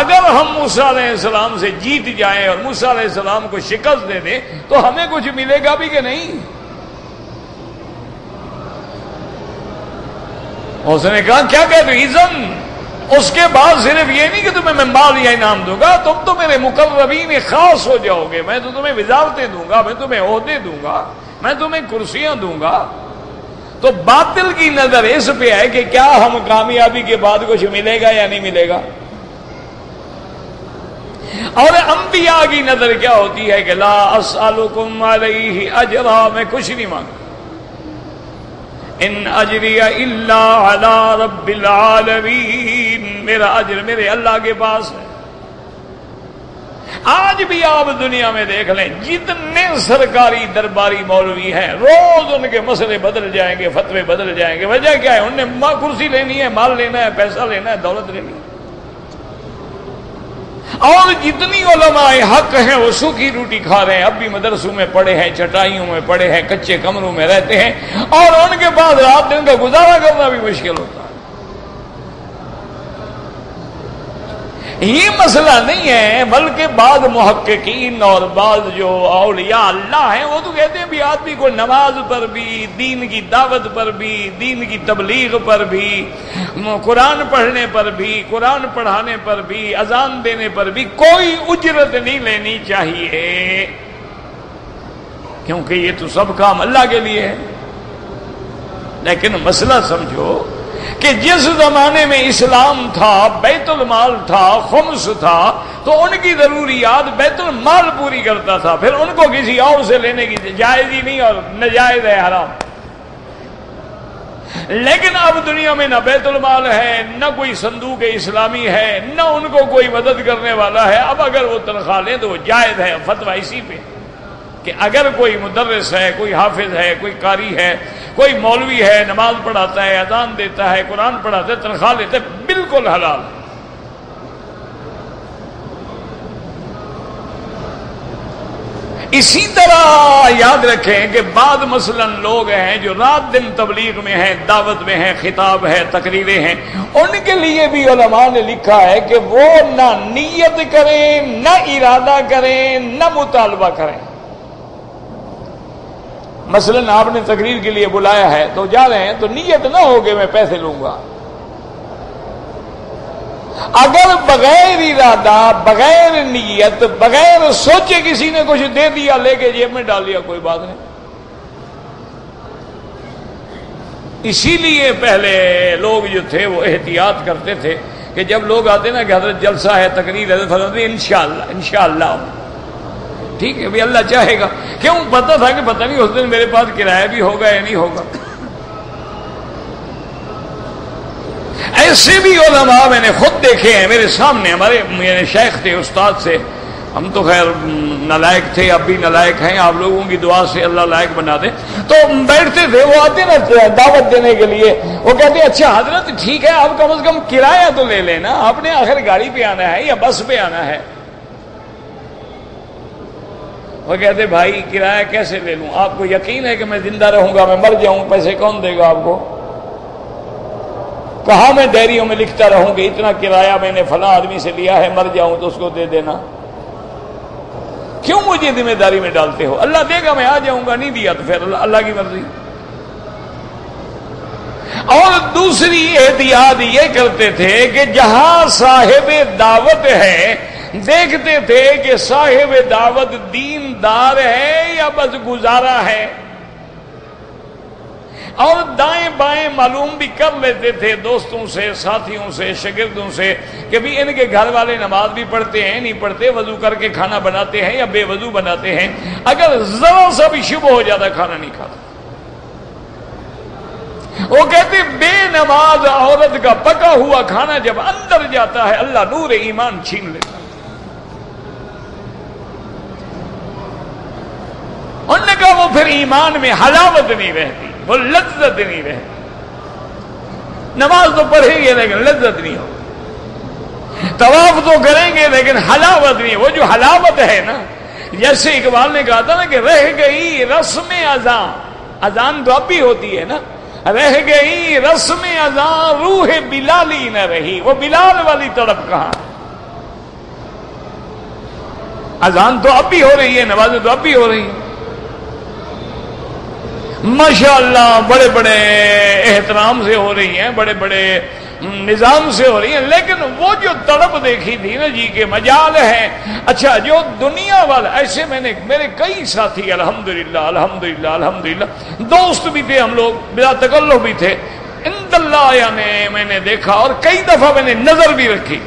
اگر ہم موسیٰ علیہ السلام سے جیت جائیں اور موسیٰ علیہ السلام کو شکست دے دیں تو ہمیں کچھ ملے گا بھی کہ نہیں؟ اس نے کہا کیا کہتے اذن، اس کے بعد صرف یہ نہیں کہ تمہیں میں مال یا انعام دوں گا، تم تو میرے مقربین خاص ہو جاؤ گے، میں تو تمہیں وزارتیں دوں گا، میں تمہیں عہدے دوں گا، میں تمہیں کرسیاں دوں گا۔ تو باطل کی نظر اس پہ ہے کہ کیا ہم کامیابی کے بعد کچھ ملے گا یا نہیں ملے گا، اور انبیاء کی نظر کیا ہوتی ہے کہ لا اسألکم علیہ اجرا، میں کچھ نہیں مانگتا، ان اجری الا علی رب العالمین، میرا اجر میرے اللہ کے پاس ہے۔ آج بھی آپ دنیا میں دیکھ لیں جتنے سرکاری درباری مولوی ہیں، روز ان کے مسئلے بدل جائیں گے، فتوے بدل جائیں گے۔ وجہ کیا ہے؟ انہیں کرسی لینی ہے، مال لینا ہے، پیسہ لینا ہے، دولت لینی ہے۔ اور جتنی علماء حق ہیں وہ سوکھی روٹی کھا رہے ہیں، اب بھی مدرسوں میں پڑے ہیں، چٹائیوں میں پڑے ہیں، کچے کمروں میں رہتے ہیں، اور ان کے پاس رات دن کا گزارا کرنا بھی مشکل ہوتا ہے۔ یہ مسئلہ نہیں ہے، بلکہ بعض محققین اور بعض جو اولیاء اللہ ہیں وہ تو کہتے ہیں بھی آدمی کو نماز پر بھی، دین کی دعوت پر بھی، دین کی تبلیغ پر بھی، قرآن پڑھنے پر بھی، قرآن پڑھانے پر بھی، اذان دینے پر بھی کوئی اجرت نہیں لینی چاہیے، کیونکہ یہ تو سب کام اللہ کے لیے ہے۔ لیکن مسئلہ سمجھو کہ جس زمانے میں اسلام تھا، بیت المال تھا، خمس تھا، تو ان کی ضروریات بیت المال پوری کرتا تھا، پھر ان کو کسی اور سے لینے کی جائز ہی نہیں، اور ناجائز ہے، حرام۔ لیکن اب دنیا میں نہ بیت المال ہے، نہ کوئی صندوق اسلامی ہے، نہ ان کو کوئی مدد کرنے والا ہے۔ اب اگر وہ تنخواہ لیں تو وہ جائز ہے۔ فتویٰ اسی پہ کہ اگر کوئی مدرس ہے، کوئی حافظ ہے، کوئی قاری ہے، کوئی مولوی ہے، نماز پڑھاتا ہے، اذان دیتا ہے، قرآن پڑھاتا ہے، تنخواہ لیتا ہے، بالکل حلال۔ اسی طرح یاد رکھیں کہ بعض مثلا لوگ ہیں جو رات دن تبلیغ میں ہیں، دعوت میں ہیں، خطاب ہے، تقریریں ہیں، ان کے لیے بھی علماء نے لکھا ہے کہ وہ نہ نیت کریں، نہ ارادہ کریں، نہ مطالبہ کریں۔ مثلا آپ نے تقریر کے لیے بلایا ہے تو جا رہے ہیں، تو نیت نہ ہو کہ میں پیسے لوں گا۔ اگر بغیر ارادہ، بغیر نیت، بغیر سوچے کسی نے کچھ دے دیا، لے کے جیب میں ڈال دیا، کوئی بات نہیں۔ اسی لیے پہلے لوگ جو تھے وہ احتیاط کرتے تھے کہ جب لوگ آتے نا کہ حضرت جلسہ ہے، تقریر ہے، فرماتے انشاءاللہ انشاءاللہ، ٹھیک ہے بھی اللہ چاہے گا۔ کیوں؟ پتا تھا کہ پتہ نہیں اس دن میرے پاس کرایہ بھی ہوگا یا نہیں ہوگا۔ ایسے بھی علماء میں نے خود دیکھے ہیں میرے سامنے، ہمارے میرے شیخ تھے، استاد سے، ہم تو خیر نالائق تھے، اب بھی نالائق ہیں، آپ لوگوں کی دعا سے اللہ لائق بنا دے۔ تو بیٹھتے تھے، وہ آتے نا دعوت دینے کے لیے، وہ کہتے اچھا حضرت ٹھیک ہے، آپ کم از کم کرایہ تو لے لینا، آپ نے آخر گاڑی پہ آنا ہے یا بس پہ آنا ہے۔ وہ کہتے بھائی کرایہ کیسے لے لوں؟ آپ کو یقین ہے کہ میں زندہ رہوں گا، میں مر جاؤں، پیسے کون دے گا آپ کو؟ کہاں میں ڈائریوں میں لکھتا رہوں کہ اتنا کرایہ میں نے فلاں آدمی سے لیا ہے، مر جاؤں تو اس کو دے دینا؟ کیوں مجھے ذمہ داری میں ڈالتے ہو؟ اللہ دے گا، میں آ جاؤں گا، نہیں دیا تو پھر اللہ کی مرضی۔ اور دوسری احتیاط یہ کرتے تھے کہ جہاں صاحب دعوت ہے، دیکھتے تھے کہ صاحب دعوت دیندار ہے یا بس گزارا ہے، اور دائیں بائیں معلوم بھی کر لیتے تھے دوستوں سے، ساتھیوں سے، شاگردوں سے کہ بھی ان کے گھر والے نماز بھی پڑھتے ہیں نہیں پڑھتے، وضو کر کے کھانا بناتے ہیں یا بے وضو بناتے ہیں۔ اگر ذرا سا بھی شبہ ہو جاتا کھانا نہیں کھاتا۔ وہ کہتے بے نماز عورت کا پکا ہوا کھانا جب اندر جاتا ہے اللہ نور ایمان چھین لیتا ہے۔ انہوں نے کہا وہ پھر ایمان میں حلاوت نہیں رہتی، وہ لذت نہیں رہتی۔ نماز تو پڑھیں گے لیکن لذت نہیں ہوگی، طواف تو کریں گے لیکن حلاوت نہیں۔ وہ جو حلاوت ہے نا، جیسے اقبال نے کہا تھا نا کہ رہ گئی رسم اذان، اذان تو اب بھی ہوتی ہے نا، رہ گئی رسم اذان روح بلالی نہ رہی۔ وہ بلال والی تڑپ کہاں؟ اذان تو اب بھی ہو رہی ہے، نمازیں تو اب بھی ہو رہی ہیں، ماشاءاللہ بڑے بڑے احترام سے ہو رہی ہیں، بڑے بڑے نظام سے ہو رہی ہیں، لیکن وہ جو تڑپ دیکھی تھی نا جی کے مجال ہے۔ اچھا جو دنیا والا، ایسے میں نے میرے کئی ساتھی الحمدللہ الحمدللہ الحمدللہ دوست بھی تھے، ہم لوگ بلا تکلف بھی تھے، عند اللہ یعنی میں نے دیکھا، اور کئی دفعہ میں نے نظر بھی رکھی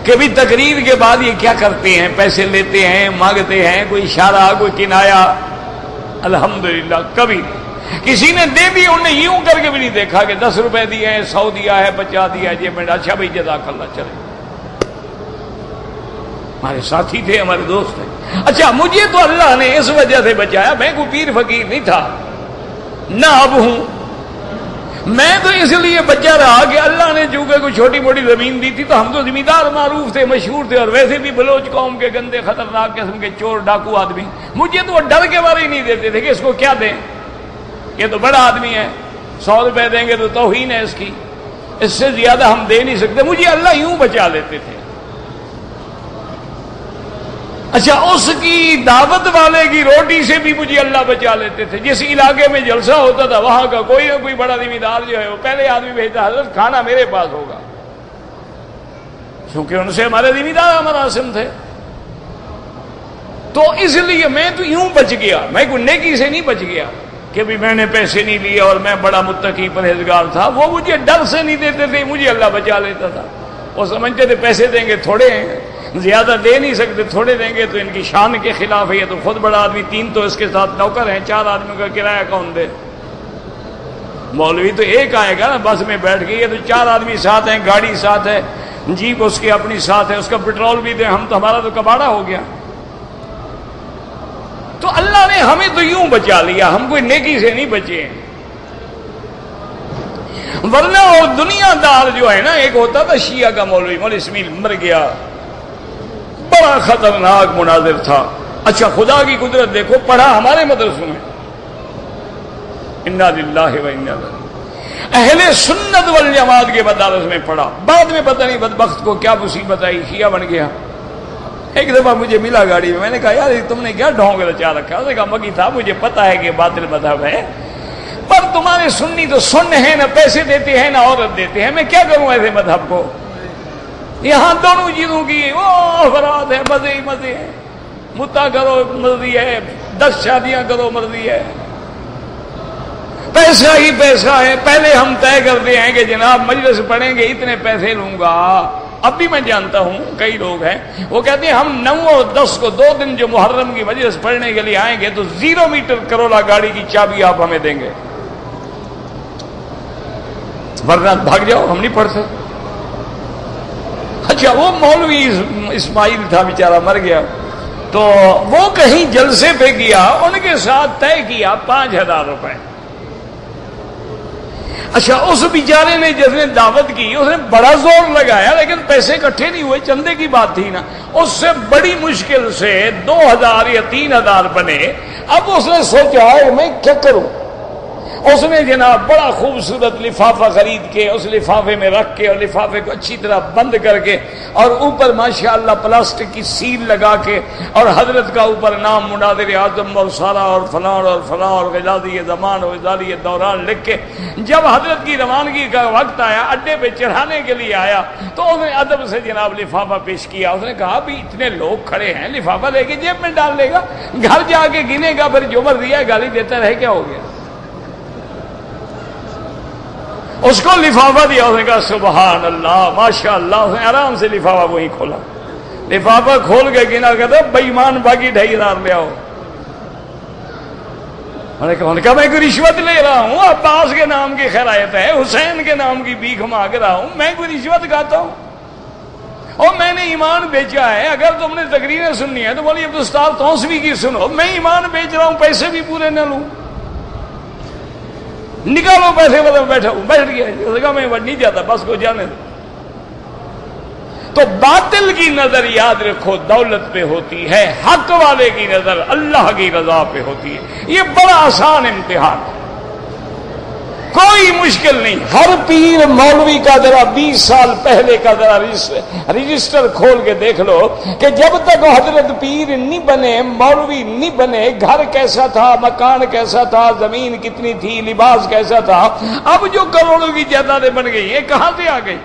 کہ بھی تقریر کے بعد یہ کیا کرتے ہیں، پیسے لیتے ہیں، مانگتے ہیں، کوئی اشارہ، کوئی کنایا، الحمدللہ کبھی کسی نے دے دی انہیں یوں کر کے بھی نہیں دیکھا کہ 10 روپے دیے ہیں، 100 دیا ہے، 50 دیا ہے، جی اچھا بھائی جزاک اللہ، چلے ہمارے ساتھی تھے، ہمارے دوست تھے۔ اچھا مجھے تو اللہ نے اس وجہ سے بچایا، میں کوئی پیر فقیر نہیں تھا، نہ اب ہوں، میں تو اس لیے بچا رہا کہ اللہ نے چونکہ کوئی چھوٹی موٹی زمین دی تھی تو ہم تو زمیندار معروف تھے، مشہور تھے، اور ویسے بھی بلوچ قوم کے گندے خطرناک قسم کے چور ڈاکو آدمی، مجھے تو وہ ڈر کے بارے ہی نہیں دیتے تھے کہ اس کو کیا دیں، یہ تو بڑا آدمی ہے، 100 روپے دیں گے تو توہین ہے اس کی، اس سے زیادہ ہم دے نہیں سکتے، مجھے اللہ یوں بچا لیتے تھے۔ اچھا اس کی دعوت والے کی روٹی سے بھی مجھے اللہ بچا لیتے تھے۔ جس علاقے میں جلسہ ہوتا تھا وہاں کا کوئی نہ کوئی بڑا ذمہ جو ہے وہ پہلے آدمی بھیجتا، حضرت کھانا میرے پاس ہوگا، کیونکہ ان سے ہمارے ذمہ دار مراسم تھے۔ تو اس لیے میں تو یوں بچ گیا، میں کوئی نیکی سے نہیں بچ گیا کہ بھی میں نے پیسے نہیں لیے اور میں بڑا متقی پرہیزگار تھا، وہ مجھے ڈر سے نہیں دیتے تھے، مجھے اللہ بچا لیتا تھا۔ وہ سمجھتے تھے پیسے دیں گے تھوڑے ہیں، زیادہ دے نہیں سکتے، تھوڑے دیں گے تو ان کی شان کے خلاف ہے، یہ تو خود بڑا آدمی، 3 تو اس کے ساتھ نوکر ہیں، 4 آدمیوں کا کرایہ کون دے؟ مولوی تو ایک آئے گا نا، بس میں بیٹھ گئی ہے تو 4 آدمی ساتھ ہیں، گاڑی ساتھ ہے، جیپ اس کی اپنی ساتھ ہے، اس کا پیٹرول بھی دیں، ہم تو ہمارا تو کباڑا ہو گیا۔ تو اللہ نے ہمیں تو یوں بچا لیا، ہم کوئی نیکی سے نہیں بچے ہیں، ورنہ اور دنیا دار جو ہے نا، ایک ہوتا تھا شیعہ کا مولوی، مولوی اسماعیل مر گیا، بڑا خطرناک مناظر تھا۔ اچھا خدا کی قدرت دیکھو، پڑھا ہمارے مدرسوں میں، انا للہ و انا الیہ، اہل سنت والجماعت کے مدارس میں پڑھا، بعد میں پتہ نہیں بدبخت کو کیا مصیبت آئی، شیعہ بن گیا۔ ایک دفعہ مجھے ملا گاڑی میں، میں نے کہا یار تم نے کیا ڈھونگ رچا رکھا؟ اس نے کہا مکی تھا، مجھے پتا ہے کہ باطل مذہب ہے، پر تمہارے سنی تو سن ہیں، نہ پیسے دیتے ہیں نہ عورت دیتے ہیں، میں کیا کروں ایسے مذہب کو؟ یہاں دونوں چیزوں کی وہ افراد ہے، مزے ہی مزے ہیں، متا کرو مرضی ہے، 10 شادیاں کرو مرضی ہے، پیسہ ہی پیسہ ہے۔ پہلے ہم طے کرتے ہیں کہ جناب مجلس پڑھیں گے اتنے پیسے لوں گا۔ اب بھی میں جانتا ہوں کئی لوگ ہیں وہ کہتے ہیں ہم 9 اور 10 کو 2 دن جو محرم کی مجلس پڑھنے کے لیے آئیں گے تو 0 میٹر کرولا گاڑی کی چابی آپ ہمیں دیں گے، ورنہ بھاگ جاؤ، ہم نہیں پڑھتے۔ اچھا وہ مولوی اسماعیل تھا بیچارہ، مر گیا، تو وہ کہیں جلسے پہ گیا، ان کے ساتھ طے کیا 5000 روپے۔ اچھا اس بیچارے نے جس نے دعوت کی اس نے بڑا زور لگایا، لیکن پیسے اکٹھے نہیں ہوئے، چندے کی بات تھی نا، اس سے بڑی مشکل سے 2000 یا 3000 بنے۔ اب اس نے سوچا میں کیا کروں؟ اس نے جناب بڑا خوبصورت لفافہ خرید کے اس لفافے میں رکھ کے اور لفافے کو اچھی طرح بند کر کے اور اوپر ماشاءاللہ پلاسٹک کی سیل لگا کے اور حضرت کا اوپر نام مناظر اعظم اور سارا اور فلاں اور غزالی زمان اور غزالی دوران لکھ کے جب حضرت کی روانگی کا وقت آیا، اڈے پہ چڑھانے کے لیے آیا، تو اس نے ادب سے جناب لفافہ پیش کیا۔ اس نے کہا بھی اتنے لوگ کھڑے ہیں، لفافہ لے کے جیب میں ڈال لے گا، گھر جا کے گنے گا، پھر جو مرضی ہے گالی دیتا رہے، کیا ہو گیا؟ اس کو لفافہ دیا، اس نے کہا سبحان اللہ ماشاء اللہ، اس نے آرام سے لفافہ وہیں کھولا، لفافہ کھول کے گنا، کہتا بے ایمان باقی 2500 لے آؤ۔ انہوں نے کہا میں کوئی رشوت لے رہا ہوں، عباس کے نام کی خیرایت ہے، حسین کے نام کی بھیک مانگ رہا ہوں، میں کوئی رشوت کھاتا ہوں؟ اور میں نے ایمان بیچا ہے، اگر تم نے تقریریں سننی ہے تو بولیے عبد الستار توسوی کی سنو، میں ایمان بیچ رہا ہوں، پیسے بھی پورے نہ لوں، نکالو پیسے، والا بیٹھا ہوں، بیٹھ گیا، اس کا میں نہیں جاتا، بس کو جانے دو۔ تو باطل کی نظر یاد رکھو دولت پہ ہوتی ہے، حق والے کی نظر اللہ کی رضا پہ ہوتی ہے۔ یہ بڑا آسان امتحان ہے، کوئی مشکل نہیں۔ ہر پیر مولوی کا ذرا 20 سال پہلے کا ذرا رجسٹر کھول کے دیکھ لو کہ جب تک حضرت پیر نہیں بنے، مولوی نہیں بنے، گھر کیسا تھا، مکان کیسا تھا، زمین کتنی تھی، لباس کیسا تھا۔ اب جو کروڑوں کی جائیدادیں بن گئی ہیں کہاں سے آ گئی؟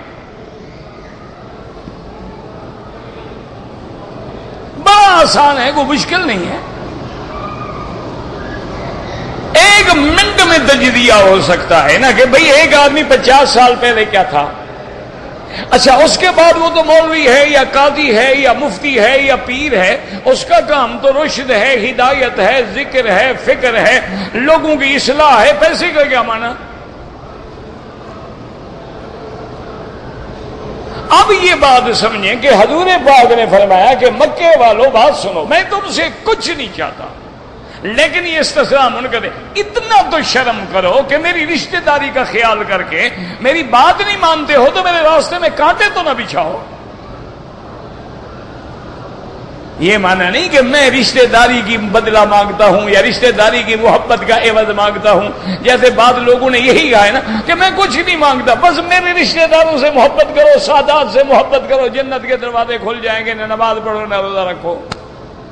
بڑا آسان ہے، کوئی مشکل نہیں ہے، ایک منٹ میں تجزیہ ہو سکتا ہے نا کہ بھئی ایک آدمی 50 سال پہلے کیا تھا، اچھا اس کے بعد وہ تو مولوی ہے یا قاضی ہے یا مفتی ہے یا پیر ہے، اس کا کام تو رشد ہے، ہدایت ہے، ذکر ہے، فکر ہے، لوگوں کی اصلاح ہے، پیسے کا کیا معنی؟ اب یہ بات سمجھیں کہ حضور پاک نے فرمایا کہ مکے والوں بات سنو، میں تم سے کچھ نہیں چاہتا، لیکن یہ استثناء منقطع، اتنا تو شرم کرو کہ میری رشتہ داری کا خیال کر کے میری بات نہیں مانتے ہو تو میرے راستے میں کانٹے تو نہ بچھاؤ۔ یہ معنی نہیں کہ میں رشتہ داری کی بدلہ مانگتا ہوں یا رشتہ داری کی محبت کا عوض مانگتا ہوں، جیسے بعض لوگوں نے یہی کہا ہے نا کہ میں کچھ نہیں مانگتا، بس میرے رشتہ داروں سے محبت کرو، سادات سے محبت کرو، جنت کے دروازے کھل جائیں گے، نہ نماز پڑھو نہ روزہ رکھو۔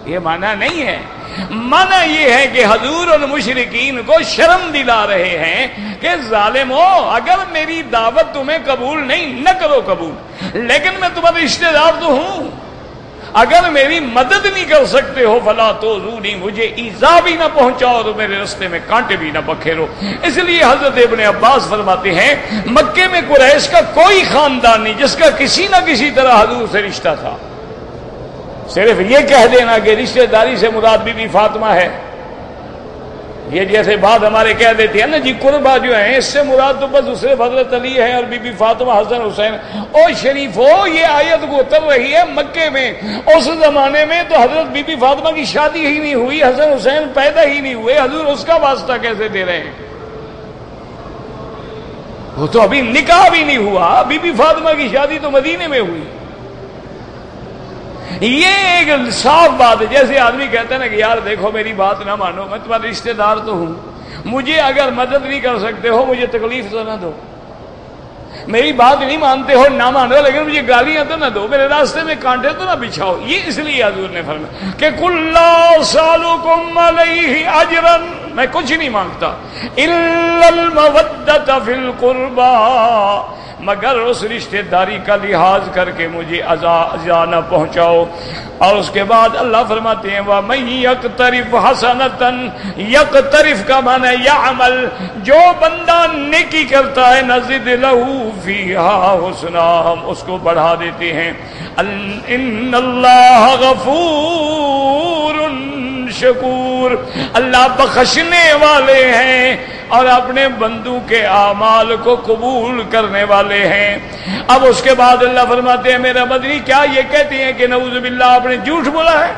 یہ معنی نہیں ہے، معنی یہ ہے کہ حضور اور مشرکین کو شرم دلا رہے ہیں کہ ظالمو، اگر میری دعوت تمہیں قبول نہیں نہ کرو قبول، لیکن میں تمہارا رشتہ دار تو ہوں، اگر میری مدد نہیں کر سکتے ہو فلا تؤذونی، مجھے ایذا بھی نہ پہنچاؤ تو میرے رستے میں کانٹے بھی نہ بکھیرو۔ اس لیے حضرت ابن عباس فرماتے ہیں مکے میں قریش کا کوئی خاندان نہیں جس کا کسی نہ کسی طرح حضور سے رشتہ تھا، صرف یہ کہہ دینا کہ رشتہ داری سے مراد بی بی فاطمہ ہے، یہ جیسے بات ہمارے کہہ دیتے ہیں نا جی قربا جو ہیں اس سے مراد تو بس صرف حضرت علی ہے اور بی بی فاطمہ حسن حسین۔ او شریفو، یہ آیت کو اتر رہی ہے مکے میں، اس زمانے میں تو حضرت بی بی فاطمہ کی شادی ہی نہیں ہوئی، حسن حسین پیدا ہی نہیں ہوئے، حضور اس کا واسطہ کیسے دے رہے ہیں؟ وہ تو ابھی نکاح بھی نہیں ہوا، بی بی فاطمہ کی شادی تو مدینے میں ہوئی۔ یہ ایک صاف بات ہے، جیسے آدمی کہتا ہے نا کہ یار دیکھو میری بات نہ مانو، میں تمہارا رشتہ دار تو ہوں، مجھے اگر مدد نہیں کر سکتے ہو مجھے تکلیف تو نہ دو، میری بات نہیں مانتے ہو نہ مانو، لیکن مجھے گالیاں تو نہ دو، میرے راستے میں کانٹے تو نہ بچھاؤ۔ یہ اس لیے حضور نے فرمایا کہ قُل لَا أَسْأَلُكُمْ عَلَيْهِ أَجْرًا، میں کچھ نہیں مانگتا، إِلَّا الْمَوَدَّةَ فِي الْقُرْبَى، مگر اس رشتہ داری کا لحاظ کر کے مجھے اذا نہ پہنچاؤ۔ اور اس کے بعد اللہ فرماتے ہیں وَمَن يَقْتَرِفْ حَسَنَةً، يَقْتَرِفْ کا معنی يَعْمَل، جو بندہ نیکی کرتا ہے نَزِدْ لَهُ فِيهَا حُسْنًا، ہم اس کو بڑھا دیتے ہیں۔ إِنَّ اللَّهَ غَفُورٌ شکور، اللہ بخشنے والے ہیں اور اپنے بندوں کے اعمال کو قبول کرنے والے ہیں۔ اب اس کے بعد اللہ فرماتے ہیں میرا مدنی کیا یہ کہتے ہیں کہ نعوذ باللہ آپ نے جھوٹ بولا ہے؟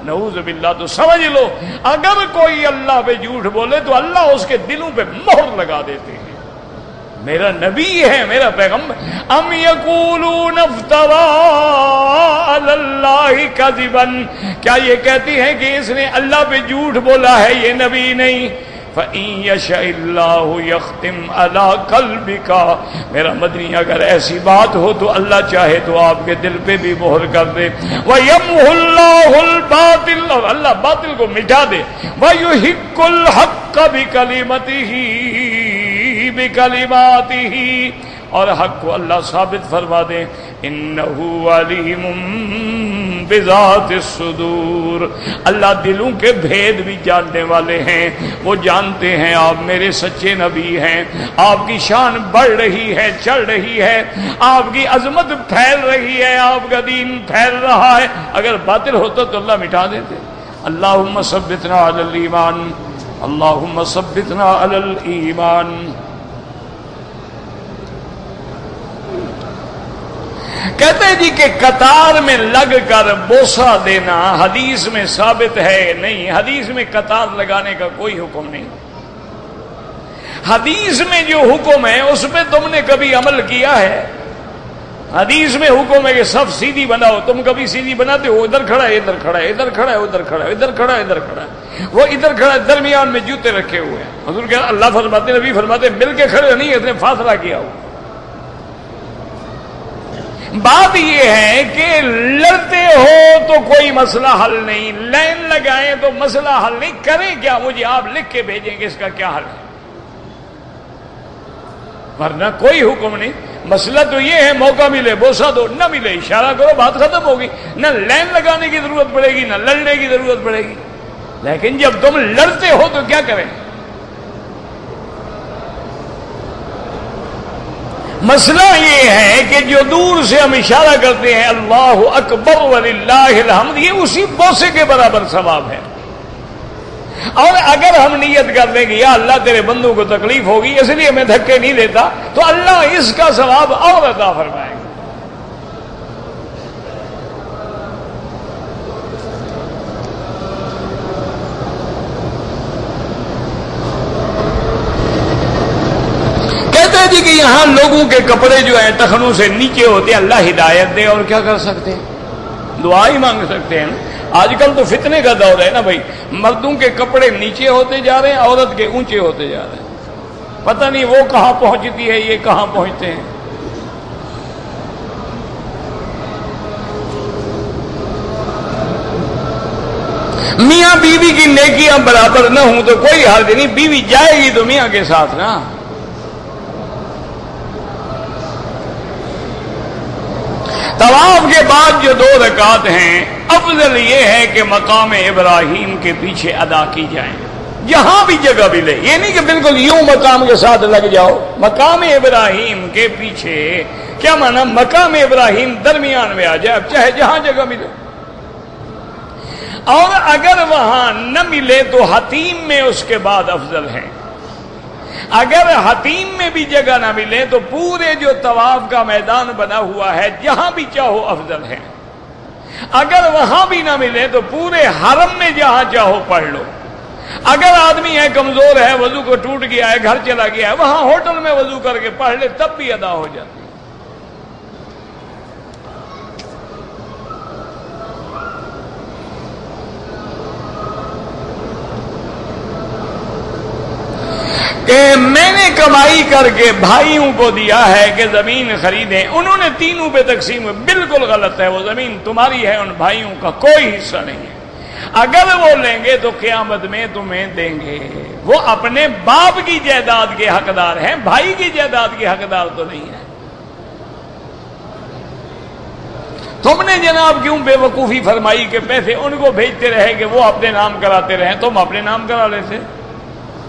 نعوذ باللہ تو سمجھ لو اگر کوئی اللہ پہ جھوٹ بولے تو اللہ اس کے دلوں پہ مہر لگا دیتے ہیں۔ میرا نبی ہے، میرا پیغمبر، ام یقولون افترا علی اللہ کذبا، کیا یہ کہتی ہیں کہ اس نے اللہ پہ جھوٹ بولا ہے؟ یہ نبی نہیں۔ فَإِن يَشَإِ اللَّهُ يَخْتِمْ عَلَىٰ قَلْبِكَ، میرا مدنی اگر ایسی بات ہو تو اللہ چاہے تو آپ کے دل پہ بھی مہر کر دے۔ وَيَمْحُ اللَّهُ الْبَاطِلَ، اور اللہ باطل کو مٹا دے۔ وَيُحِقُّ الْحَقَّ بِكَلِمَاتِهِ، اور حق کو اللہ ثابت فرما دے۔ انہ علیم بذات الصدور، اللہ دلوں کے بھید بھی جاننے والے ہیں، وہ جانتے ہیں آپ میرے سچے نبی ہیں، آپ کی شان بڑھ رہی ہے، چڑھ رہی ہے، آپ کی عظمت پھیل رہی ہے، آپ کا دین پھیل رہا ہے۔ اگر باطل ہوتا تو اللہ مٹا دیتے۔ اللہم ثبتنا علی الایمان، اللہم ثبتنا علی الایمان۔ کہتے ہیں جی کہ قطار میں لگ کر بوسہ دینا حدیث میں ثابت ہے نہیں، حدیث میں قطار لگانے کا کوئی حکم نہیں۔ حدیث میں جو حکم ہے اس پہ تم نے کبھی عمل کیا ہے؟ حدیث میں حکم ہے کہ صف سیدھی بناؤ، تم کبھی سیدھی بناتے ہو؟ ادھر کھڑا ہے، ادھر کھڑا ہے، ادھر کھڑا ہے، ادھر کھڑا ہے، ادھر کھڑا ہے، ادھر کھڑا ہے، وہ ادھر کھڑا ہے، درمیان میں جوتے رکھے ہوئے ہیں۔ حضور کہ اللہ فرماتے، نبی فرماتے مل کے کھڑے نہیں، اس نے فاصلہ کیا ہو۔ بات یہ ہے کہ لڑتے ہو تو کوئی مسئلہ حل نہیں، لائن لگائیں تو مسئلہ حل نہیں، کریں کیا؟ مجھے آپ لکھ کے بھیجیں گے اس کا کیا حل ہے، ورنہ کوئی حکم نہیں۔ مسئلہ تو یہ ہے موقع ملے بوسہ دو، نہ ملے اشارہ کرو، بات ختم ہوگی، نہ لائن لگانے کی ضرورت پڑے گی نہ لڑنے کی ضرورت پڑے گی۔ لیکن جب تم لڑتے ہو تو کیا کریں؟ مسئلہ یہ ہے کہ جو دور سے ہم اشارہ کرتے ہیں اللہ اکبر وللہ الحمد، یہ اسی بوسے کے برابر ثواب ہے۔ اور اگر ہم نیت کر لیں کہ یا اللہ تیرے بندوں کو تکلیف ہوگی اس لیے میں دھکے نہیں دیتا، تو اللہ اس کا ثواب اور عطا فرمائے گا۔ کہتے ہیں جی کہ یہاں لوگوں کے کپڑے جو ہیں ٹخنوں سے نیچے ہوتے ہیں، اللہ ہدایت دے، اور کیا کر سکتے ہیں؟ دعا ہی مانگ سکتے ہیں۔ آج کل تو فتنے کا دور ہے نا بھائی، مردوں کے کپڑے نیچے ہوتے جا رہے ہیں، عورت کے اونچے ہوتے جا رہے ہیں، پتہ نہیں وہ کہاں پہنچتی ہے، یہ کہاں پہنچتے ہیں۔ میاں بیوی کی نیکیاں برابر نہ ہوں تو کوئی حرج نہیں، بیوی جائے گی تو میاں کے ساتھ نا۔ طواف کے بعد جو 2 رکعت ہیں، افضل یہ ہے کہ مقام ابراہیم کے پیچھے ادا کی جائیں، جہاں بھی جگہ ملے، یہ نہیں کہ بالکل یوں مقام کے ساتھ لگ جاؤ، مقام ابراہیم کے پیچھے۔ کیا مانا؟ مقام ابراہیم درمیان میں آ جائے، چاہے جہاں جگہ ملے، اور اگر وہاں نہ ملے تو حتیم میں اس کے بعد افضل ہے۔ اگر حتیم میں بھی جگہ نہ ملے تو پورے جو طواف کا میدان بنا ہوا ہے جہاں بھی چاہو افضل ہے۔ اگر وہاں بھی نہ ملے تو پورے حرم میں جہاں چاہو پڑھ لو۔ اگر آدمی ہے کمزور ہے، وضو کو ٹوٹ گیا ہے، گھر چلا گیا ہے، وہاں ہوٹل میں وضو کر کے پڑھ لے، تب بھی ادا ہو جاتی ہے۔ کہ میں نے کمائی کر کے بھائیوں کو دیا ہے کہ زمین خریدیں، انہوں نے تینوں پہ تقسیم ہوئی، بالکل غلط ہے، وہ زمین تمہاری ہے، ان بھائیوں کا کوئی حصہ نہیں ہے۔ اگر وہ لیں گے تو قیامت میں تمہیں دیں گے، وہ اپنے باپ کی جائیداد کے حقدار ہیں، بھائی کی جائیداد کے حقدار تو نہیں ہے۔ تم نے جناب کیوں بے وقوفی فرمائی کہ پیسے ان کو بھیجتے رہے کہ وہ اپنے نام کراتے رہیں، تم اپنے نام کرا لیتے؟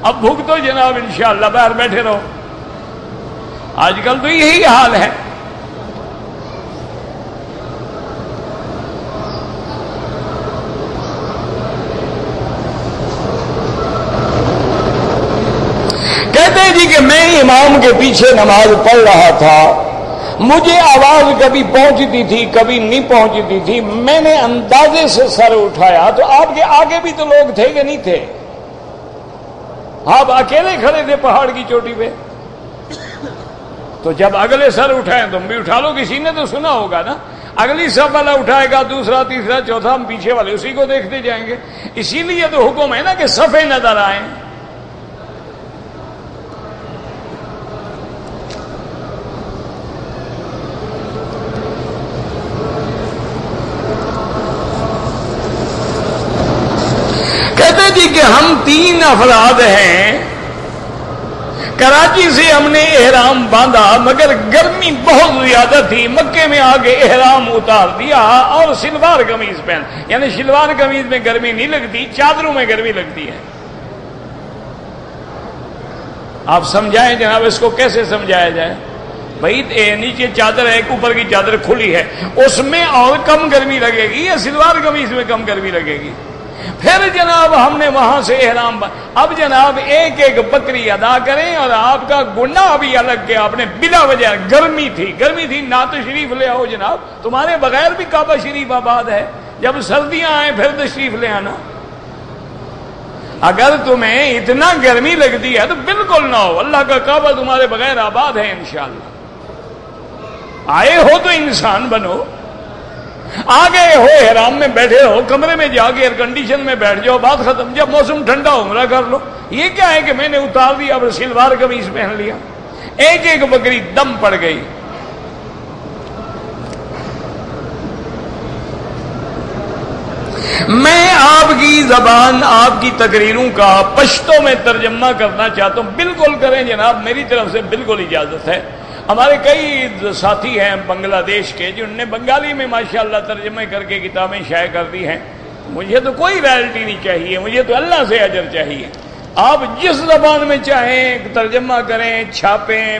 اب بھوک تو جناب انشاءاللہ باہر بیٹھے رہو۔ آج کل تو یہی حال ہے۔ کہتے ہیں جی کہ میں امام کے پیچھے نماز پڑھ رہا تھا، مجھے آواز کبھی پہنچتی تھی کبھی نہیں پہنچتی تھی، میں نے اندازے سے سر اٹھایا تو آپ کے آگے بھی تو لوگ تھے کہ نہیں تھے؟ آپ اکیلے کھڑے تھے پہاڑ کی چوٹی پہ، تو جب اگلے سر اٹھائیں تم بھی اٹھا لو، کسی نے تو سنا ہوگا نا۔ اگلی سب والا اٹھائے گا، دوسرا تیسرا چوتھا، ہم پیچھے والے اسی کو دیکھتے جائیں گے۔ اسی لیے تو حکم ہے نا کہ صفیں نظر آئیں۔ جی کہ ہم 3 افراد ہیں، کراچی سے ہم نے احرام باندھا، مگر گرمی بہت زیادہ تھی، مکے میں آگے احرام اتار دیا اور شلوار قمیض پہن، یعنی شلوار قمیض میں گرمی نہیں لگتی، چادروں میں گرمی لگتی ہے۔ آپ سمجھائیں جناب اس کو کیسے سمجھایا جائے؟ بھائی نیچے چادر ہے، ایک اوپر کی چادر کھلی ہے، اس میں اور کم گرمی لگے گی یا شلوار قمیض میں کم گرمی لگے گی؟ پھر جناب ہم نے وہاں سے احرام اب جناب ایک ایک بکری ادا کریں، اور آپ کا گناہ بھی الگ کہ آپ نے بلا وجہ، گرمی تھی نہ تشریف لے آؤ جناب، تمہارے بغیر بھی کعبہ شریف آباد ہے، جب سردیاں آئیں پھر تشریف لے آنا۔ اگر تمہیں اتنا گرمی لگتی ہے تو بالکل نہ ہو، اللہ کا کعبہ تمہارے بغیر آباد ہے انشاءاللہ۔ آئے ہو تو انسان بنو، آ گئے ہو احرام میں بیٹھے ہو، کمرے میں جا کے ایئر کنڈیشن میں بیٹھ جاؤ، بات ختم۔ جب موسم ٹھنڈا عمرہ کر لو۔ یہ کیا ہے کہ میں نے اتار دیا اب شلوار قمیض پہن لیا، ایک ایک بکری دم پڑ گئی۔ میں آپ کی زبان، آپ کی تقریروں کا پشتوں میں ترجمہ کرنا چاہتا ہوں، بالکل کریں جناب، میری طرف سے بالکل اجازت ہے۔ ہمارے کئی ساتھی ہیں بنگلہ دیش کے جنہوں نے بنگالی میں ماشاءاللہ ترجمے کر کے کتابیں شائع کر دی ہیں۔ مجھے تو کوئی رائلٹی نہیں چاہیے، مجھے تو اللہ سے اجر چاہیے۔ آپ جس زبان میں چاہیں ترجمہ کریں، چھاپیں،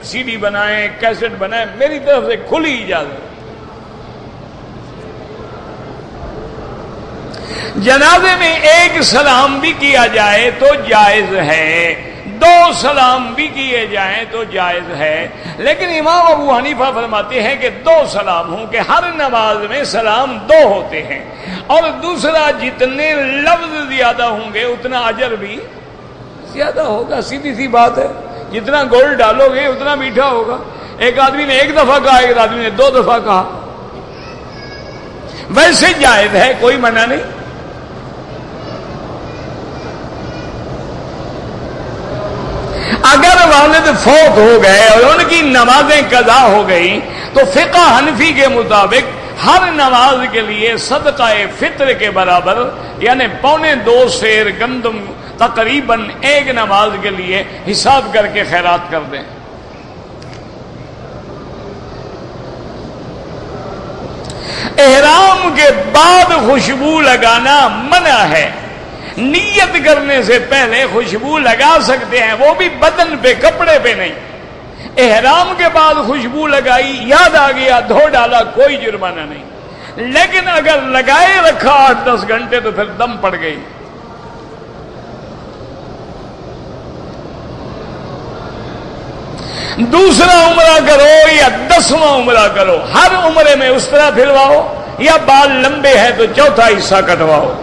سی ڈی بنائیں، کیسٹ بنائیں، میری طرف سے کھلی اجازت۔ جنازے میں ایک سلام بھی کیا جائے تو جائز ہے، 2 سلام بھی کیے جائیں تو جائز ہے، لیکن امام ابو حنیفہ فرماتے ہیں کہ 2 سلام ہوں، کہ ہر نماز میں سلام 2 ہوتے ہیں، اور دوسرا جتنے لفظ زیادہ ہوں گے اتنا اجر بھی زیادہ ہوگا۔ سیدھی سی بات ہے، جتنا گول ڈالو گے اتنا میٹھا ہوگا۔ ایک آدمی نے 1 دفعہ کہا، ایک آدمی نے 2 دفعہ کہا، ویسے جائز ہے، کوئی منع نہیں۔ اگر والد فوت ہو گئے اور ان کی نمازیں قضا ہو گئی تو فقہ حنفی کے مطابق ہر نماز کے لیے صدقہ فطر کے برابر، یعنی 2.25 سیر گندم تقریباً ایک نماز کے لیے حساب کر کے خیرات کر دیں۔ احرام کے بعد خوشبو لگانا منع ہے، نیت کرنے سے پہلے خوشبو لگا سکتے ہیں، وہ بھی بدن پہ، کپڑے پہ نہیں۔ احرام کے بعد خوشبو لگائی، یاد آ گیا، دھو ڈالا، کوئی جرمانہ نہیں، لیکن اگر لگائے رکھا 8-10 گھنٹے تو پھر دم پڑ گئی۔ دوسرا عمرہ کرو یا 10واں عمرہ کرو، ہر عمرے میں اس طرح پھرواؤ، یا بال لمبے ہیں تو چوتھا حصہ کٹواؤ۔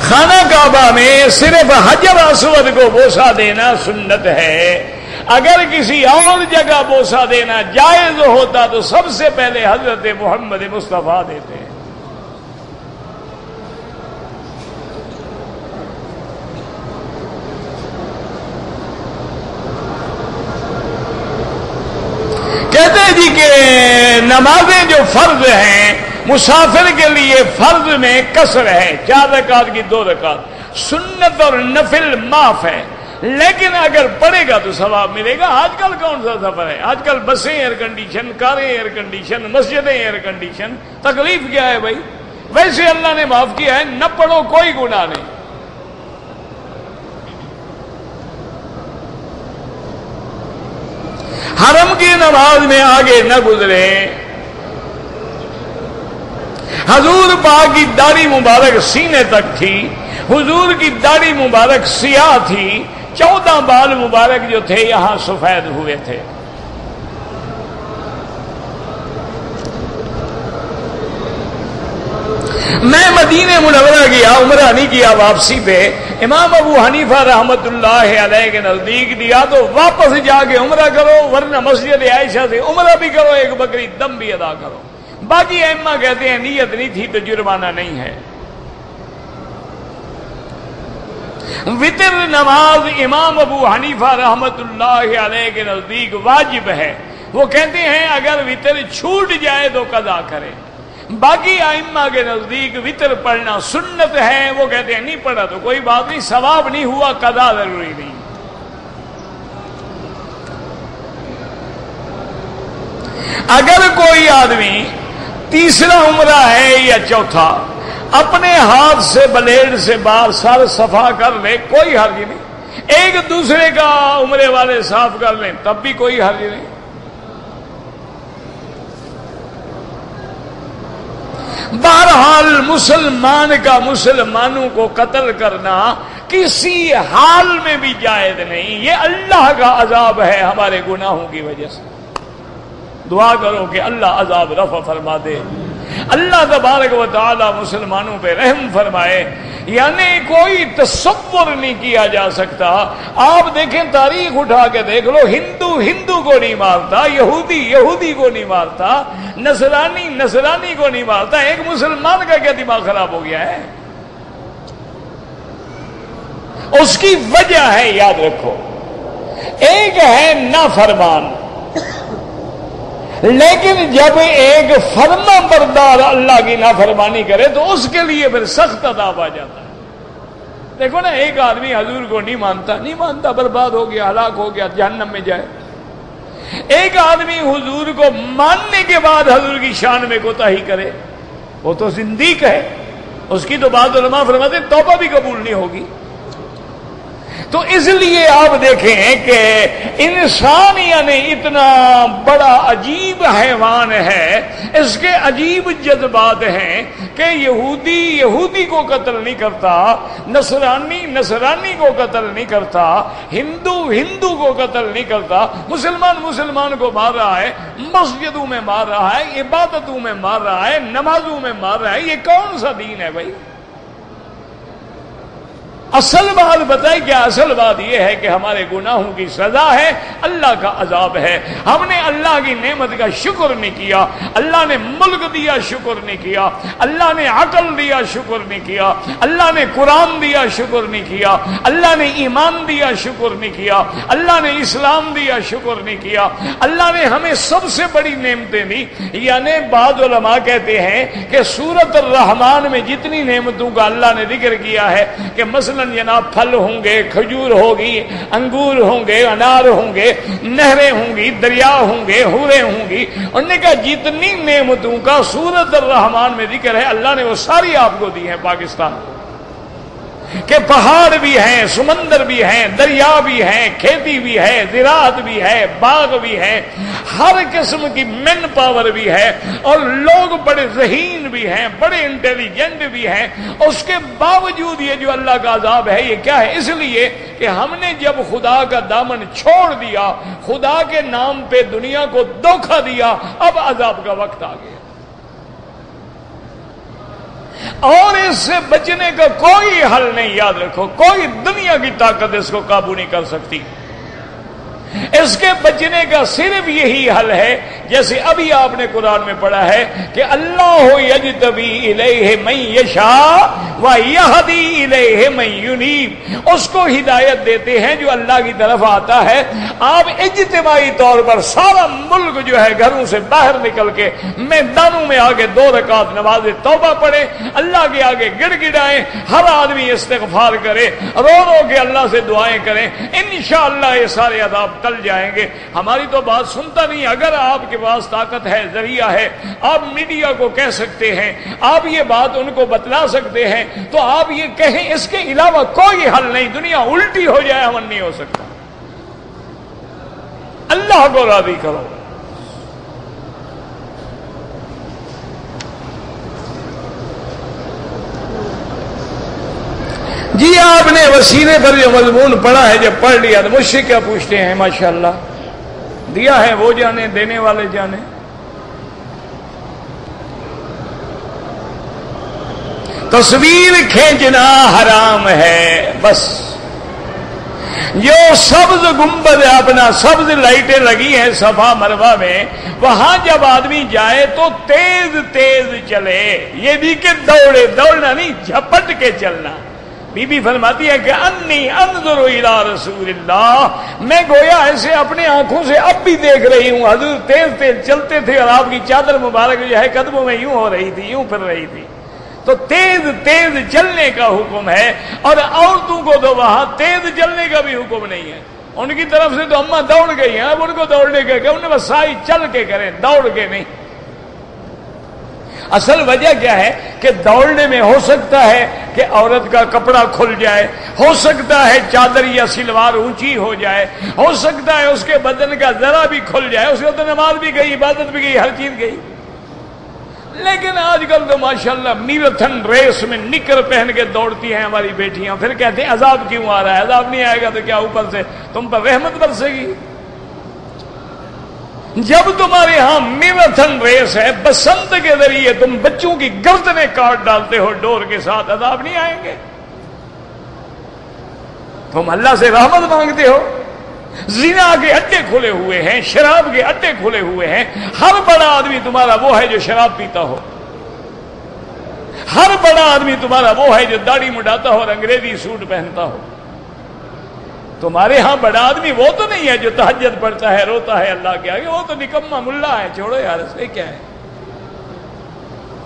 خانہ کعبہ میں صرف حجر اسود کو بوسہ دینا سنت ہے، اگر کسی اور جگہ بوسہ دینا جائز ہوتا تو سب سے پہلے حضرت محمد مصطفیٰ دیتے ہیں۔ کہتے ہیں جی کہ نمازیں جو فرض ہیں، مسافر کے لیے فرض میں قصر ہے، 4 رکعت کی 2 رکعت، سنت اور نفل معاف ہے، لیکن اگر پڑھے گا تو ثواب ملے گا۔ آج کل کون سا سفر ہے؟ آج کل بسیں ایئر کنڈیشن، کاریں ایئر کنڈیشن، مسجدیں ایئر کنڈیشن، تکلیف کیا ہے بھائی؟ ویسے اللہ نے معاف کیا ہے، نہ پڑھو کوئی گناہ نہیں۔ حرم کی نماز میں آگے نہ گزرے۔ حضور پاک کی داڑھی مبارک سینے تک تھی، حضور کی داڑھی مبارک سیاہ تھی، 14 بال مبارک جو تھے یہاں سفید ہوئے تھے۔ میں مدینہ منورہ گیا، عمرہ نہیں کیا، واپسی پہ امام ابو حنیفہ رحمت اللہ علیہ کے نزدیک دیا تو واپس جا کے عمرہ کرو، ورنہ مسجد عائشہ سے عمرہ بھی کرو، ایک بکری دم بھی ادا کرو۔ باقی ائمہ کہتے ہیں نیت نہیں تھی تو جرمانہ نہیں ہے۔ وطر نماز امام ابو حنیفہ رحمت اللہ علیہ کے نزدیک واجب ہے، وہ کہتے ہیں اگر وطر چھوٹ جائے تو قضا کرے۔ باقی ائمہ کے نزدیک وطر پڑھنا سنت ہے، وہ کہتے ہیں نہیں پڑھا تو کوئی بات نہیں، ثواب نہیں ہوا، قضا ضروری نہیں۔ اگر کوئی آدمی تیسرا عمرہ ہے یا چوتھا، اپنے ہاتھ سے بلیڈ سے بال سر صفا کر لے، کوئی حرج نہیں۔ ایک دوسرے کا عمرے والے صاف کر لیں تب بھی کوئی حرج نہیں۔ بہرحال مسلمان کا مسلمانوں کو قتل کرنا کسی حال میں بھی جائز نہیں، یہ اللہ کا عذاب ہے ہمارے گناہوں کی وجہ سے۔ دعا کرو کہ اللہ عذاب رفع فرما دے، اللہ تبارک و تعالی مسلمانوں پہ رحم فرمائے۔ یعنی کوئی تصور نہیں کیا جا سکتا۔ آپ دیکھیں، تاریخ اٹھا کے دیکھ لو، ہندو ہندو کو نہیں مارتا، یہودی یہودی کو نہیں مارتا، نصرانی نصرانی کو نہیں مارتا، ایک مسلمان کا کیا دماغ خراب ہو گیا ہے؟ اس کی وجہ ہے، یاد رکھو، ایک ہے نافرمان، لیکن جب ایک فرما بردار اللہ کی نافرمانی کرے تو اس کے لیے پھر سخت عذاب آ جاتا ہے۔ دیکھو نا، ایک آدمی حضور کو نہیں مانتا، برباد ہو گیا، ہلاک ہو گیا، جہنم میں جائے۔ ایک آدمی حضور کو ماننے کے بعد حضور کی شان میں کوتاہی کرے، وہ تو زندیق ہے۔ اس کی تو بعض علماء فرماتے ہیں توبہ بھی قبول نہیں ہوگی. تو اس لیے آپ دیکھیں کہ انسان یعنی اتنا بڑا عجیب حیوان ہے، اس کے عجیب جذبات ہیں کہ یہودی کو قتل نہیں کرتا، نصرانی کو قتل نہیں کرتا، ہندو کو قتل نہیں کرتا، مسلمان کو مار رہا ہے، مسجدوں میں مار رہا ہے، عبادتوں میں مار رہا ہے، نمازوں میں مار رہا ہے. یہ کون سا دین ہے بھائی؟ اصل بات بتائے کیا؟ اصل بات یہ ہے کہ ہمارے گناہوں کی سزا ہے، اللہ کا عذاب ہے. ہم نے اللہ کی نعمت کا شکر نہیں کیا، اللہ نے ملک دیا شکر نہیں کیا، اللہ نے عقل دیا شکر نہیں کیا، اللہ نے قرآن دیا شکر نہیں کیا، اللہ نے ایمان دیا شکر نہیں کیا، اللہ نے اسلام دیا شکر نہیں کیا. اللہ نے ہمیں سب سے بڑی نعمتیں دی. یعنی بعض علماء کہتے ہیں کہ سورۃ الرحمن میں جتنی نعمتوں کا اللہ نے ذکر کیا ہے کہ مثلا جناب پھل ہوں گے، کھجور ہوگی، انگور ہوں گے، انار ہوں گے، نہریں ہوں گی، دریا ہوں گے، حوریں ہوں گی. انہوں نے کہا جتنی نعمتوں کا سورۃ الرحمن میں ذکر ہے اللہ نے وہ ساری آپ کو دی ہیں پاکستان کہ پہاڑ بھی ہیں، سمندر بھی ہیں، دریا بھی ہیں، کھیتی بھی ہے، زراعت بھی ہے، باغ بھی ہے، ہر قسم کی مین پاور بھی ہے، اور لوگ بڑے ذہین بھی ہیں، بڑے انٹیلیجنٹ بھی ہیں. اس کے باوجود یہ جو اللہ کا عذاب ہے یہ کیا ہے؟ اس لیے کہ ہم نے جب خدا کا دامن چھوڑ دیا، خدا کے نام پہ دنیا کو دھوکہ دیا، اب عذاب کا وقت آ گیا. اور اس سے بچنے کا کوئی حل نہیں. یاد رکھو کوئی دنیا کی طاقت اس کو قابو نہیں کر سکتی. اس کے بچنے کا صرف یہی حل ہے جیسے ابھی آپ نے قرآن میں پڑھا ہے کہ اللہ یجتبی الیہ من یشاء ویہدی الیہ من ینیب. اس کو ہدایت دیتے ہیں جو اللہ کی طرف آتا ہے. آپ اجتماعی طور پر سارا ملک جو ہے گھروں سے باہر نکل کے میدانوں میں آگے 2 رکعت نماز توبہ پڑھے، اللہ کے آگے گڑ گڑائیں، ہر آدمی استغفار کرے، رو رو کے اللہ سے دعائیں کریں، انشاءاللہ یہ سارے عذاب ٹل جائیں گے. ہماری تو بات سنتا نہیں. اگر آپ کے پاس طاقت ہے، ذریعہ ہے، آپ میڈیا کو کہہ سکتے ہیں، آپ یہ بات ان کو بتلا سکتے ہیں، تو آپ یہ کہیں. اس کے علاوہ کوئی حل نہیں. دنیا الٹی ہو جائے امن نہیں ہو سکتا. اللہ کو راضی کرو. جی آپ نے وسیلے پر جو مضمون پڑھا ہے جب پڑھ لیا تو مجھ سے کیا پوچھتے ہیں؟ ماشاءاللہ دیا ہے وہ جانے، دینے والے جانے. تصویر کھینچنا حرام ہے. بس جو سبز گنبد اپنا سبز لائٹیں لگی ہیں صفا مروہ میں، وہاں جب آدمی جائے تو تیز تیز چلے. یہ بھی کہ دوڑنا نہیں، جھپٹ کے چلنا. بی بی فرماتی ہے کہ انی انظر الی رسول اللہ، میں گویا ایسے اپنے آنکھوں سے اب بھی دیکھ رہی ہوں حضور تیز تیز چلتے تھے اور آپ کی چادر مبارک جو ہے قدموں میں یوں ہو رہی تھی، یوں پھر رہی تھی. تو تیز تیز چلنے کا حکم ہے. اور عورتوں کو تو وہاں تیز چلنے کا بھی حکم نہیں ہے. ان کی طرف سے تو اماں دوڑ گئی ہیں، اب ان کو دوڑنے کے کہ انہیں بس سائی چل کے کریں، دوڑ کے نہیں. اصل وجہ کیا ہے کہ دوڑنے میں ہو سکتا ہے کہ عورت کا کپڑا کھل جائے، ہو سکتا ہے چادر یا سلوار اونچی ہو جائے، ہو سکتا ہے اس کے بدن کا ذرا بھی کھل جائے، اس کو تو نماز بھی گئی، عبادت بھی گئی، ہر چیز گئی. لیکن آج کل تو ماشاءاللہ میراتھن ریس میں نکر پہن کے دوڑتی ہیں ہماری بیٹیاں. پھر کہتے ہیں عذاب کیوں آ رہا ہے؟ عذاب نہیں آئے گا تو کیا اوپر سے تم پر رحمت برسے گی؟ جب تمہارے ہاں میراتھن ریس ہے، بسنت کے ذریعے تم بچوں کی گردنیں کاٹ ڈالتے ہو ڈور کے ساتھ، عذاب نہیں آئیں گے؟ تم اللہ سے رحمت مانگتے ہو. زنا کے اڈے کھلے ہوئے ہیں، شراب کے اڈے کھلے ہوئے ہیں. ہر بڑا آدمی تمہارا وہ ہے جو شراب پیتا ہو. ہر بڑا آدمی تمہارا وہ ہے جو داڑھی مڈاتا ہو اور انگریزی سوٹ پہنتا ہو. تمہارے ہاں بڑا آدمی وہ تو نہیں ہے جو تہجد پڑھتا ہے، روتا ہے اللہ کے آگے، وہ تو نکما ملا ہے. چھوڑو یار، اس میں کیا ہے.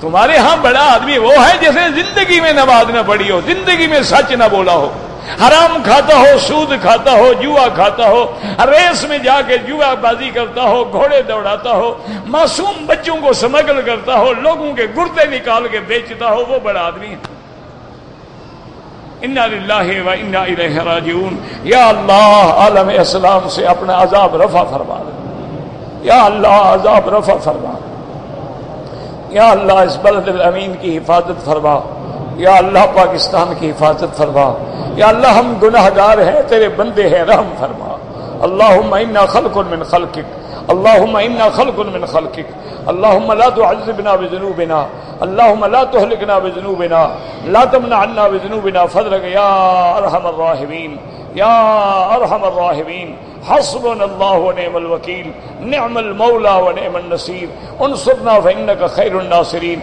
تمہارے ہاں بڑا آدمی وہ ہے جیسے زندگی میں نماز نہ پڑھی ہو، زندگی میں سچ نہ بولا ہو، حرام کھاتا ہو، سود کھاتا ہو، جوا کھاتا ہو، ریس میں جا کے جوا بازی کرتا ہو، گھوڑے دوڑاتا ہو، معصوم بچوں کو سمگل کرتا ہو، لوگوں کے گردے نکال کے بیچتا ہو، وہ بڑا آدمی ہے۔ انا للہ و انا الیہ راجعون۔ یا اللہ عالم اسلام سے اپنا عذاب رفع فرما دے، یا اللہ عذاب رفع فرما دے، یا اللہ اس بلد الامین کی حفاظت فرما، یا اللہ پاکستان کی حفاظت فرما، یا اللہ ہم گناہ گار ہیں، تیرے بندے ہیں، رحم فرما۔ اللہم انا خلق من خلقک، اللہم انا خلق من خلقک، اللہم لا تعذبنا بذنوبنا، اللہم لا تہلکنا بذنوبنا، لا تمنع عنا بذنوبنا فضلک یا ارحم الراحمین، یا ارحم الراحمین۔ حسبنا اللہ ونعم الوکیل، نعم المولا ونعم النصیر، انصرنا فإنک خیر الناصرین۔